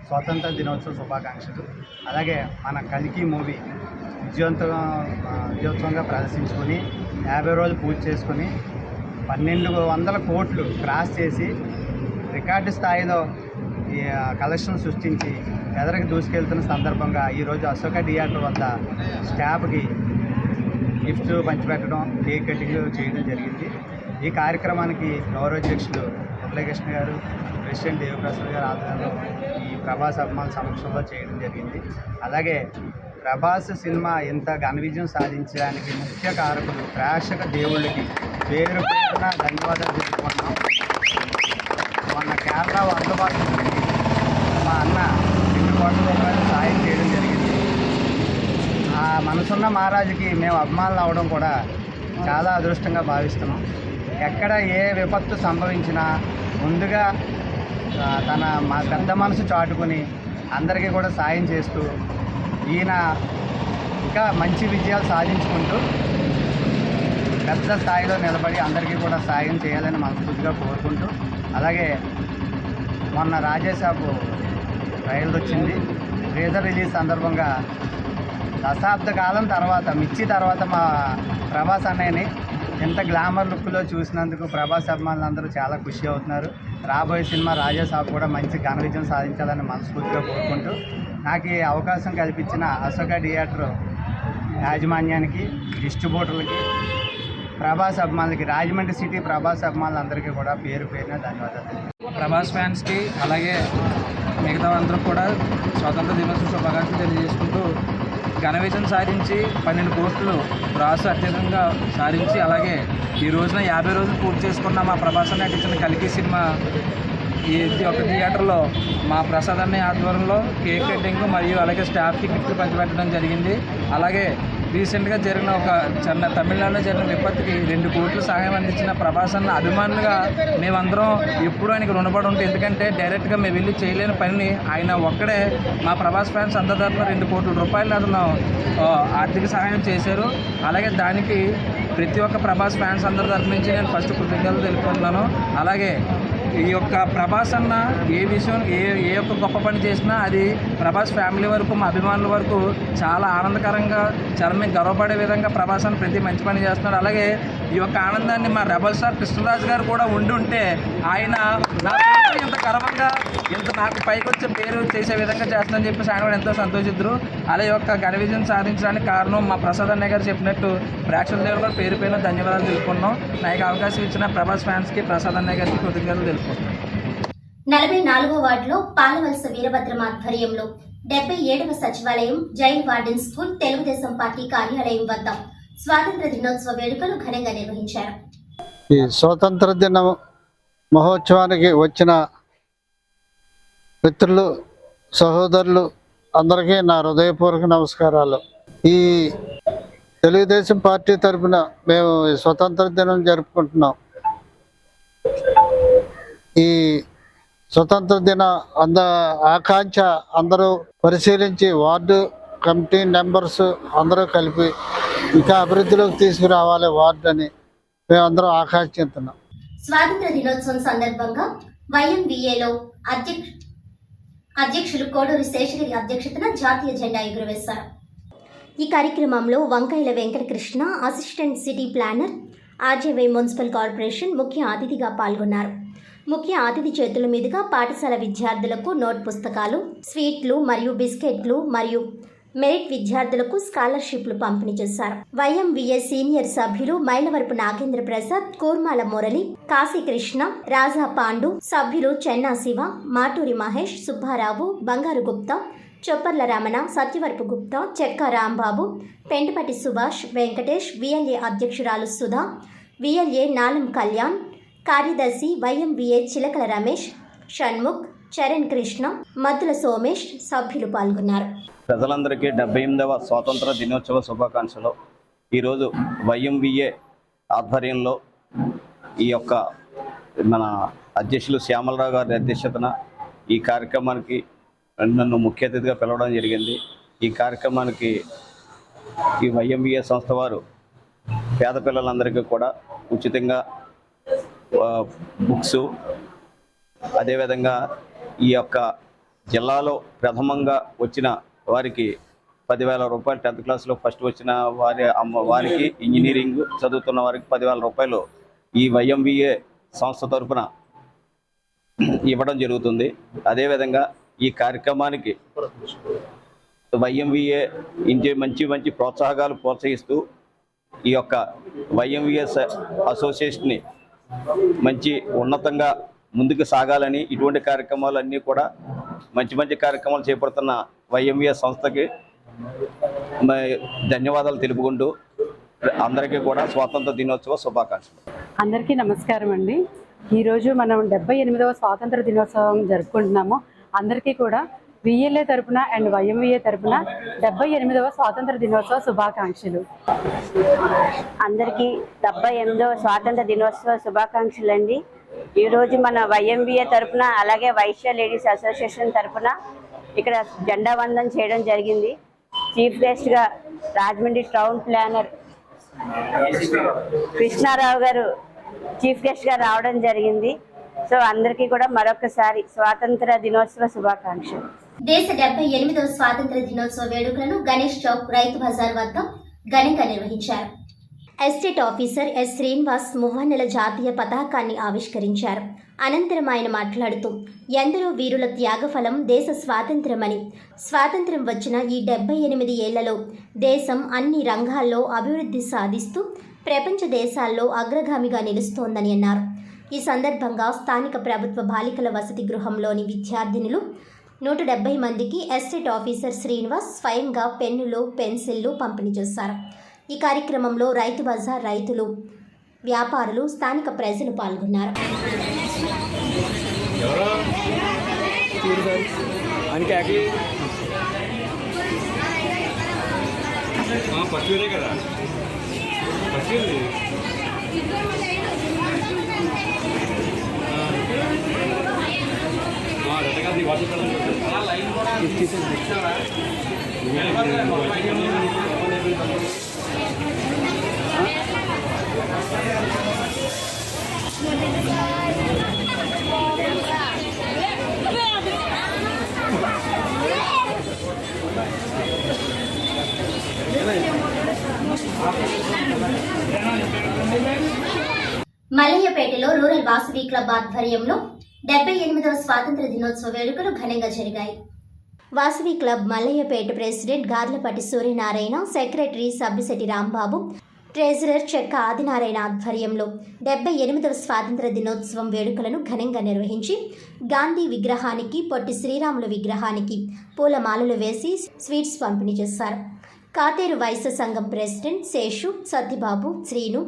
స్వాతంత్ర దినోత్సవ శుభాకాంక్షలు. అలాగే మన కల్కి మూవీ విజయోత్సవంగా ప్రదర్శించుకొని 50 రోజులు పూజ చేసుకొని 1200 కోట్లు క్రాస్ చేసి రికార్డు స్థాయిలో ఈ కలెక్షన్ సృష్టించి ఎదరికి దూసుకెళ్తున్న సందర్భంగా ఈరోజు అశోక థియేటర్ వద్ద స్టాఫ్కి గిఫ్ట్స్ పంచిపెట్టడం, కేక్ కటింగ్ చేయడం జరిగింది. ఈ కార్యక్రమానికి గౌరవాధ్యక్షులు మురళీకృష్ణ గారు, ప్రెసిడెంట్ దేవప్రసాద్ గారు ఆధ్వర్యంలో ఈ ప్రభాస్ అభిమానుల సమక్షంలో చేయడం జరిగింది. అలాగే ప్రభాస్ సినిమా ఇంత ఘన విజయం సాధించడానికి ముఖ్య కారకులు ప్రేక్షక దేవుళ్ళకి పేరు పేరున ధన్యవాదాలు తెలుపుకుంటున్నాం. మొన్న కేరళ అందుబాటులో మా అన్న 2 కోట్ల రూపాయలు సాయం చేయడం జరిగింది. ఆ మనసున్న మహారాజుకి మేము అభిమానులు అవడం కూడా చాలా అదృష్టంగా భావిస్తున్నాం. ఎక్కడ ఏ విపత్తు సంభవించినా ముందుగా మా పెద్ద మనసు చాటుకొని అందరికీ కూడా సాయం చేస్తూ ఈయన ఇంకా మంచి విజయాలు సాధించుకుంటూ పెద్ద స్థాయిలో నిలబడి అందరికీ కూడా సాయం చేయాలని మనస్ఫూర్తిగా కోరుకుంటూ, అలాగే మొన్న రాజేసాబు ట్రైలర్ వచ్చింది. ట్రేజర్ రిలీజ్ సందర్భంగా దశాబ్ద కాలం తర్వాత, మిర్చి తర్వాత మా ప్రభాస్ అన్నయ్యని ఎంత గ్లామర్ లుక్లో చూసినందుకు ప్రభాస్ అభిమానులు అందరూ చాలా ఖుషి అవుతున్నారు. రాబోయే సినిమా రాజాసాబ్ కూడా మంచి ఘన విజయం సాధించాలని మనస్ఫూర్తిగా కోరుకుంటూ, నాకు ఈ అవకాశం కల్పించిన అశోక థియేటర్ యాజమాన్యానికి, డిస్ట్రిబ్యూటర్లకి, ప్రభాస్ అభిమానులకి, రాజమండ్రి సిటీ ప్రభాస్ అభిమానులందరికీ కూడా పేరు పేరున ధన్యవాదాలు. ప్రభాస్ ఫ్యాన్స్కి అలాగే మిగతా అందరూ కూడా స్వాతంత్ర దినోత్సవ శుభాకాంక్షలు తెలియజేసుకుంటూ, ఘన విజయం సాధించి 12 కోట్లు గ్రాస్ అత్యధికంగా సాధించి, అలాగే ఈ రోజున 50 రోజులు పూర్తి చేసుకున్న మా ప్రభాస్ నటించిన కల్కి సినిమా ఈ ఒక థియేటర్లో మా ప్రసాద్ అన్నయ్య ఆధ్వర్యంలో కేక్ కటింగ్ మరియు అలాగే స్టాఫ్కి గిఫ్ట్లు పంచిపెట్టడం జరిగింది. అలాగే రీసెంట్గా జరిగిన ఒక తమిళనాడులో జరిగిన విపత్తుకి 2 కోట్ల సహాయం అందించిన ప్రభాస్ అన్న అభిమానులుగా మేమందరం ఎప్పుడూ ఆయనకి రుణపడి ఉంటాం. ఎందుకంటే డైరెక్ట్గా మేము వెళ్ళి చేయలేని పనిని ఆయన ఒక్కడే మా ప్రభాస్ ఫ్యాన్స్ అందరి తరఫున 2 కోట్ల రూపాయలు అతను ఆర్థిక సహాయం చేశారు. అలాగే దానికి ప్రతి ఒక్క ప్రభాస్ ఫ్యాన్స్ అందరి తరఫు నుంచి నేను ఫస్ట్ కృతజ్ఞతలు తెలుపుతున్నాను. అలాగే ఈ యొక్క ప్రభాస్ అన్న ఏ విషయం ఏ యొక్క గొప్ప పని చేసినా అది ప్రభాస్ ఫ్యామిలీ వరకు, మా అభిమానుల వరకు చాలా ఆనందకరంగా, చాలా మేము గర్వపడే విధంగా ప్రభాస్ అన్న ప్రతి మంచి పని చేస్తున్నాడు. అలాగే ఈ యొక్క ఆనందాన్ని మా రెబల్ స్టార్ కృష్ణరాజు గారు కూడా ఉంటే ఆయన ఇంత గర్వంగా ఇంత నాకు పైకి వచ్చే పేరు చేసే విధంగా చేస్తుందని చెప్పేసి ఆయన కూడా ఎంతో సంతోషిద్దరు. అలా యొక్క ఘన విజయం సాధించడానికి కారణం మా ప్రసాద్ అన్నయ్య గారు చెప్పినట్టు ప్రేక్షకుల దగ్గర కూడా పేరు పేరున ధన్యవాదాలు తెలుపుకున్నాం. నాకు అవకాశం ఇచ్చిన ప్రభాస్ ఫ్యాన్స్కి, ప్రసాద్ అన్నయ్య గారికి కృతజ్ఞతలు తెలుపుకుంటున్నాం. 44వ వార్డులో పాలవలస వీరభద్రం ఆధ్వర్యంలో 77వ సచివాలయం, jail warden school, Telugu Desam party కార్యాలయం వద్ద స్వాతంత్ర దినోత్సవ వేడుకలు ఘనంగా నిర్వహించారు. ఈ స్వాతంత్ర దిన మహోత్సవానికి వచ్చిన మిత్రులు, సహోదరులు అందరికీ నా హృదయపూర్వక నమస్కారాలు. ఈ తెలుగుదేశం పార్టీ తరఫున మేము స్వతంత్ర దినం జరుపుకుంటున్నాం. ఈ స్వతంత్ర దిన ఆకాంక్ష అందరూ పరిశీలించి వార్డు కమిటీ మెంబర్స్ అందరూ కలిపి ఇంకా అభివృద్ధిలోకి తీసుకురావాలి వార్డు అని మేమందరం ఆకాంక్షిస్తున్నాం. స్వాతంత్ర దినోత్సవం సందర్భంగా వైఎంవిఏలో అధ్యక్షులు కోడూరి శేషగిరి అధ్యక్షతన జాతీయ జెండా ఎగురవేశారు. ఈ కార్యక్రమంలో వంకాయల Venkatakrishna, assistant city planar, RJY municipal corporation ముఖ్య అతిథిగా పాల్గొన్నారు. ముఖ్య అతిథి చేతుల మీదుగా పాఠశాల విద్యార్థులకు నోట్ పుస్తకాలు, స్వీట్లు మరియు బిస్కెట్లు మరియు మెరిట్ విద్యార్థులకు స్కాలర్షిప్లు పంపిణీ చేశారు. వైఎంవిఏ సీనియర్ సభ్యులు మైలవరపు నాగేంద్ర ప్రసాద్, కూర్మాల మురళి, కాశీకృష్ణ, రాజా పాండు, సభ్యులు చెన్నా శివ, మాటూరి మహేష్, సుబ్బారావు, బంగారు గుప్తా, చొప్పర్ల రమణ, సత్యవరపు గుప్తా, చెక్క రాంబాబు, పెంటపటి సుభాష్, వెంకటేష్, విఎల్ఏ అధ్యక్షురాలు సుధా, విఎల్ఏ నాలం కళ్యాణ్, కార్యదర్శి వైఎంవిఏ చిలకల రమేష్, షణ్ముఖ్, చరణ్ కృష్ణ, మద్దుల సోమేష్ సభ్యులు పాల్గొన్నారు. ప్రజలందరికీ 78వ స్వాతంత్ర దినోత్సవ శుభాకాంక్షలు. ఈరోజు వైఎంవిఏ ఆధ్వర్యంలో ఈ యొక్క మన అధ్యక్షులు శ్యామలరావు గారి అధ్యక్షతన ఈ కార్యక్రమానికి నన్ను ముఖ్య అతిథిగా పిలవడం జరిగింది. ఈ కార్యక్రమానికి ఈ వైఎంవిఏ సంస్థ వారు పేద పిల్లలందరికీ కూడా ఉచితంగా బుక్స్, అదేవిధంగా ఈ యొక్క జిల్లాలో ప్రథమంగా వచ్చిన వారికి 10,000 రూపాయలు, 10th క్లాస్లో ఫస్ట్ వచ్చిన వారికి ఇంజనీరింగ్ చదువుతున్న వారికి 10,000 రూపాయలు ఈ వైఎంవిఏ సంస్థ తరఫున ఇవ్వడం జరుగుతుంది. అదేవిధంగా ఈ కార్యక్రమానికి వైఎంవిఏ మంచి మంచి ప్రోత్సాహకాలు ప్రోత్సహిస్తూ ఈ యొక్క వైఎంవిఏ అసోసియేషన్ని మంచి ఉన్నతంగా ముందుకు సాగాలని, ఇటువంటి కార్యక్రమాలన్నీ కూడా మంచి మంచి కార్యక్రమాలు చేపడుతున్న వైఎంవిఏ సంస్థకి ధన్యవాదాలు తెలుపుకుంటూ అందరికీ కూడా స్వాతంత్ర దినోత్సవ శుభాకాంక్షలు. అందరికీ నమస్కారం అండి. ఈరోజు మనం 78వ స్వాతంత్ర దినోత్సవం జరుపుకుంటున్నాము. అందరికీ కూడా విఎల్ఏ తరపున అండ్ వైఎంవిఏ తరపున 78వ స్వాతంత్ర దినోత్సవ శుభాకాంక్షలు. అందరికీ 78వ స్వాతంత్ర దినోత్సవ శుభాకాంక్షలు అండి. ఈరోజు మన వైఎంవిఏ తరపున అలాగే వైశ్య లేడీస్ అసోసియేషన్ తరపున ఇక్కడ జెండా వందనం చేయడం జరిగింది. చీఫ్ గెస్ట్గా రాజమండ్రి టౌన్ ప్లానర్ కృష్ణారావు గారు చీఫ్ గెస్ట్గా రావడం జరిగింది. సో అందరికీ కూడా మరొకసారి స్వాతంత్ర దినోత్సవ శుభాకాంక్షలు. దేశ 78వ స్వాతంత్ర దినోత్సవ వేడుకలను గణేష్ చౌక్ రైతు బజార్ వద్ద ఘనంగా నిర్వహించారు. ఎస్టేట్ ఆఫీసర్ ఎస్ శ్రీనివాస్ మువ్వన్నెల జాతీయ పతాకాన్ని ఆవిష్కరించారు. అనంతరం ఆయన మాట్లాడుతూ ఎందరో వీరుల త్యాగఫలం దేశ స్వాతంత్ర్యమని, స్వాతంత్ర్యం వచ్చిన ఈ 78 ఏళ్లలో దేశం అన్ని రంగాల్లో అభివృద్ధి సాధిస్తూ ప్రపంచ దేశాల్లో అగ్రగామిగా నిలుస్తోందని అన్నారు. ఈ సందర్భంగా స్థానిక ప్రభుత్వ బాలికల వసతి గృహంలోని విద్యార్థినులు 170 మందికి ఎస్టేట్ ఆఫీసర్ శ్రీనివాస్ స్వయంగా పెన్నులు, పెన్సిళ్లు పంపిణీ చేశారు. ఈ కార్యక్రమంలో రైతు బజార్ రైతులు, వ్యాపారులు, స్థానిక ప్రజలు పాల్గొన్నారు. మల్లయ్యపేటలో రూరల్ వాసవి క్లబ్ ఆధ్వర్యంలో 78వ స్వాతంత్ర దినోత్సవ వేడుకలు ఘనంగా జరిగాయి. Vasavi club Mallayyapeta president Garlapati Suryanarayana, secretary Sabbisetti Rambabu, treasurer చెక్క ఆదినారాయణ ఆధ్వర్యంలో 78వ స్వాతంత్ర దినోత్సవం వేడుకలను ఘనంగా నిర్వహించి గాంధీ విగ్రహానికి, పొట్టి శ్రీరాముల విగ్రహానికి పూలమాలలు వేసి స్వీట్స్ పంపిణీ చేశారు. కాతేరు వైశ్య సంఘం ప్రెసిడెంట్ శేషు, సత్యబాబు, శ్రీను,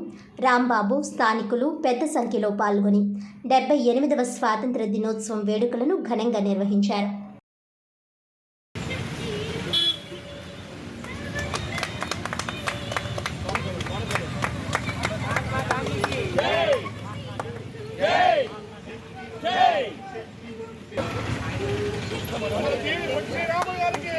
రాంబాబు, స్థానికులు పెద్ద సంఖ్యలో పాల్గొని 78వ స్వాతంత్ర దినోత్సవం వేడుకలను ఘనంగా నిర్వహించారు. శ్రీరాములు గారికి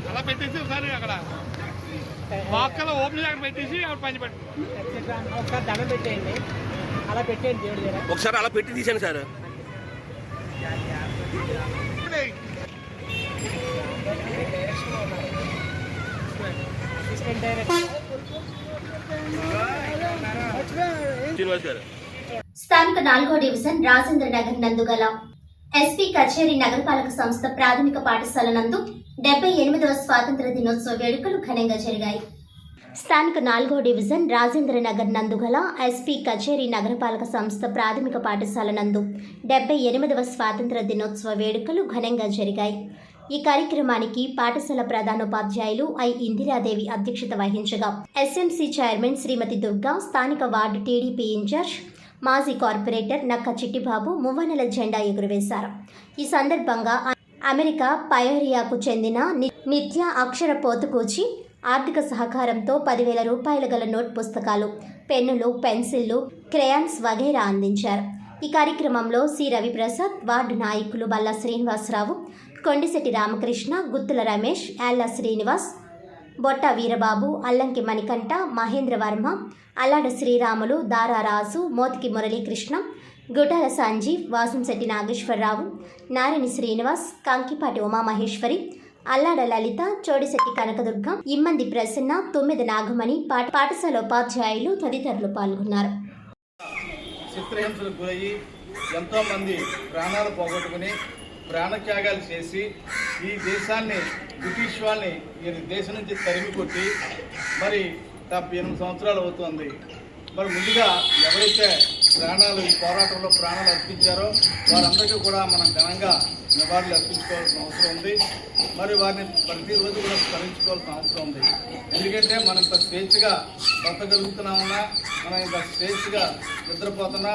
అలా పెట్టేసి ఒకసారి అక్కడ వాక్కలో ఓపెన్ అక్కడ పెట్టేసి అక్కడ పని పెట్టి ఒకసారి దండం పెట్టేయండి. అలా పెట్టేయండి దేవుడి దగ్గర. ఒకసారి అలా పెట్టి తీసాను సార్. స్థానిక 4వ డివిజన్ రాజేంద్ర నగర్ నందు గల ఎస్పీ కచేరీ నగరపాలక సంస్థ ప్రాథమిక పాఠశాల నందు 78వ స్వాతంత్ర దినోత్సవ వేడుకలు ఘనంగా జరిగాయి. స్థానిక 4వ డివిజన్ రాజేంద్ర నగర్ నందు గల ఎస్పీ కచేరీ నగరపాలక సంస్థ ప్రాథమిక పాఠశాల నందు 78వ స్వాతంత్ర దినోత్సవ వేడుకలు ఘనంగా జరిగాయి. ఈ కార్యక్రమానికి పాఠశాల ప్రధానోపాధ్యాయులు ఐ ఇందిరాదేవి అధ్యక్షత వహించగా ఎస్ఎంసీ చైర్మన్ శ్రీమతి దుర్గా, స్థానిక వార్డు టీడీపీ ఇన్ఛార్జ్ మాజీ కార్పొరేటర్ నక్క చిట్టిబాబు మువ్వనెల జెండా ఎగురవేశారు. ఈ సందర్భంగా అమెరికా పయోరియాకు చెందిన నిత్య అక్షర పోతుకూచి ఆర్థిక సహకారంతో 10,000 రూపాయల గల నోట్ పుస్తకాలు, పెన్నులు, పెన్సిళ్లు, క్రేయాన్స్ వగైరా అందించారు. ఈ కార్యక్రమంలో సి రవిప్రసాద్, వార్డు నాయకులు బల్లా శ్రీనివాసరావు, కొండిశెట్టి రామకృష్ణ, గుత్తుల రమేష్, యాళ్ల శ్రీనివాస్, బొట్ట వీరబాబు, అల్లంకి మణికంఠ, మహేంద్ర వర్మ, అల్లాడ శ్రీరాములు, దారారాజు, మోతికి మురళీకృష్ణ, గుటాల సంజీవ్, వాసంశెట్టి నాగేశ్వరరావు, నారాయణ శ్రీనివాస్, కంకిపాటి ఉమామహేశ్వరి, అల్లాడ లలిత, చోడిశెట్టి కనకదుర్గ, ఇమ్మంది ప్రసన్న, తొమ్మిది నాగమణి, పాఠశాల ఉపాధ్యాయులు తదితరులు పాల్గొన్నారు. చిత్రహింసలకు గురయ్యి ఎంతోమంది ప్రాణాలు పోగొట్టుకుని ప్రాణత్యాగాలు చేసి ఈ దేశాన్ని బ్రిటిష్ వాళ్ళని ఈ దేశం నుంచి తరిమి కొట్టి మరి 78 సంవత్సరాలు అవుతుంది. మరి ముందుగా ఎవరైతే ప్రాణాలు ఈ పోరాటంలో ప్రాణాలు అర్పించారో వారందరికీ కూడా మనం ఘనంగా నివాళులు అర్పించుకోవాల్సిన అవసరం ఉంది. మరి వారిని ప్రతిరోజు కూడా స్మరించుకోవాల్సిన అవసరం ఉంది. ఎందుకంటే మనం ఇంత స్వేచ్ఛగా బ్రతకగలుగుతున్నామన్నా, మనం ఇంత స్వేచ్ఛగా నిద్రపోతున్నా,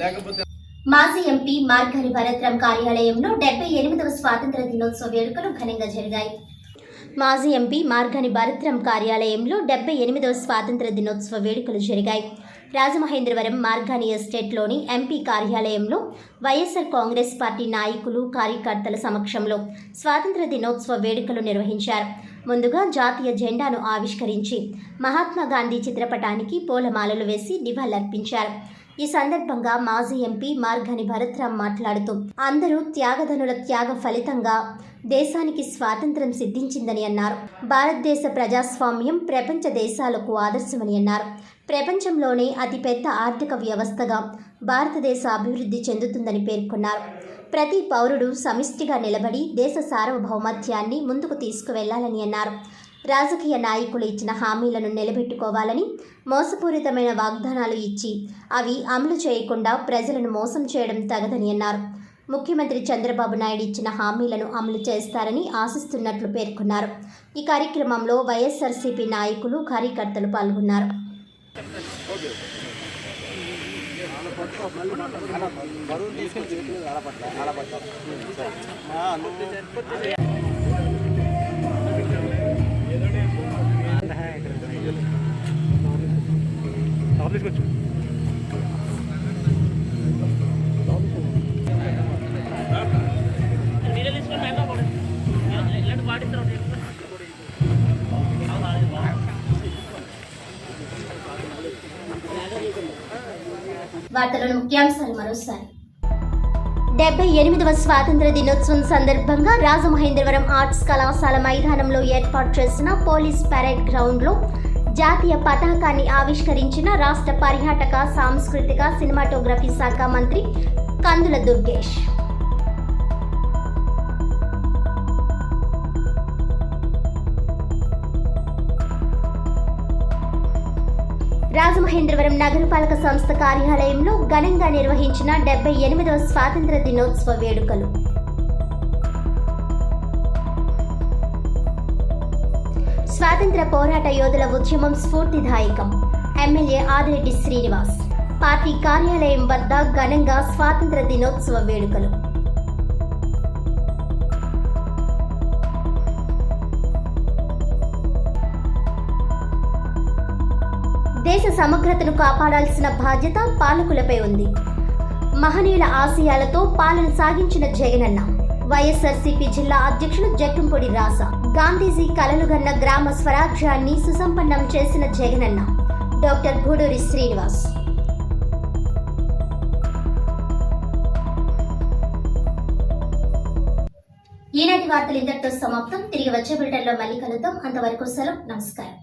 లేకపోతే మాజీ ఎంపీ మార్గాని భరత్రాం కార్యాలయంలో 78వ స్వాతంత్ర దినోత్సవ వేడుకలు ఘనంగా జరిగాయి. మాజీ ఎంపీ మార్గాని భరత్రాం కార్యాలయంలో 78వ స్వాతంత్ర దినోత్సవ వేడుకలు జరిగాయి. రాజమహేంద్రవరం మార్గాని ఎస్టేట్లోని ఎంపీ కార్యాలయంలో వైఎస్ఆర్ కాంగ్రెస్ పార్టీ నాయకులు, కార్యకర్తల సమక్షంలో స్వాతంత్ర దినోత్సవ వేడుకలు నిర్వహించారు. ముందుగా జాతీయ జెండాను ఆవిష్కరించి మహాత్మా గాంధీ చిత్రపటానికి పూలమాలలు వేసి నివాళులర్పించారు. ఈ సందర్భంగా మాజీ ఎంపీ మార్గాని భరత్రాం మాట్లాడుతూ అందరూ త్యాగధనుల త్యాగ ఫలితంగా దేశానికి స్వాతంత్ర్యం సిద్ధించిందని అన్నారు. భారతదేశ ప్రజాస్వామ్యం ప్రపంచ దేశాలకు ఆదర్శమని అన్నారు. ప్రపంచంలోనే అతిపెద్ద ఆర్థిక వ్యవస్థగా భారతదేశ అభివృద్ధి చెందుతుందని పేర్కొన్నారు. ప్రతి పౌరుడు సమిష్టిగా నిలబడి దేశ సార్వభౌమత్యాన్ని ముందుకు తీసుకువెళ్లాలని అన్నారు. రాజకీయ నాయకులు ఇచ్చిన హామీలను నిలబెట్టుకోవాలని, మోసపూరితమైన వాగ్దానాలు ఇచ్చి అవి అమలు చేయకుండా ప్రజలను మోసం చేయడం తగదని అన్నారు. ముఖ్యమంత్రి చంద్రబాబు నాయుడు ఇచ్చిన హామీలను అమలు చేస్తారని ఆశిస్తున్నట్లు పేర్కొన్నారు. ఈ కార్యక్రమంలో వైఎస్ఆర్సీపీ నాయకులు, కార్యకర్తలు పాల్గొన్నారు. వార్తలను ముఖ్యాంశాలు మరోసారి. 78వ స్వాతంత్ర దినోత్సవం సందర్భంగా రాజమహేంద్రవరం ఆర్ట్స్ కళాశాల మైదానంలో ఏర్పాటు చేసిన పోలీస్ పరేడ్ గ్రౌండ్లో జాతీయ పతాకాన్ని ఆవిష్కరించిన రాష్ట్ర పర్యాటక, సాంస్కృతిక, సినిమాటోగ్రఫీ శాఖ మంత్రి కందుల దుర్గేష్. రాజమహేంద్రవరం నగరపాలక సంస్థ కార్యాలయంలో ఘనంగా నిర్వహించిన 78వ స్వాతంత్ర దినోత్సవ వేడుకలు. స్వాతంత్ర పోరాట యోధుల ఉద్యమం స్ఫూర్తిదాయకం. ఎమ్మెల్యే ఆదిరెడ్డి శ్రీనివాస్ పార్టీ కార్యాలయం వద్ద ఘనంగా స్వాతంత్ర దినోత్సవ వేడుకలు. దేశ సమగ్రతను కాపాడాల్సిన బాధ్యత పాలకులపై ఉంది. మహనీయుల ఆశయాలతో పాలన సాగించిన జగనన్న. వైఎస్ఆర్సీపీ జిల్లా అధ్యక్షులు జక్కంపొడి రాసా. గాంధీజీ కలలుగన్న గ్రామ స్వరాజ్యాన్ని సుసంపన్నం చేసిన జగనన్న. డాక్టర్ గూడూరి శ్రీనివాస్. ఈనాటి వార్తలు ఇంతటితో సమాప్తం. తిరిగి వచ్చే బులెటిన్లో మళ్ళీ కలుద్దాం. అంతవరకు సెలవు. నమస్కారం.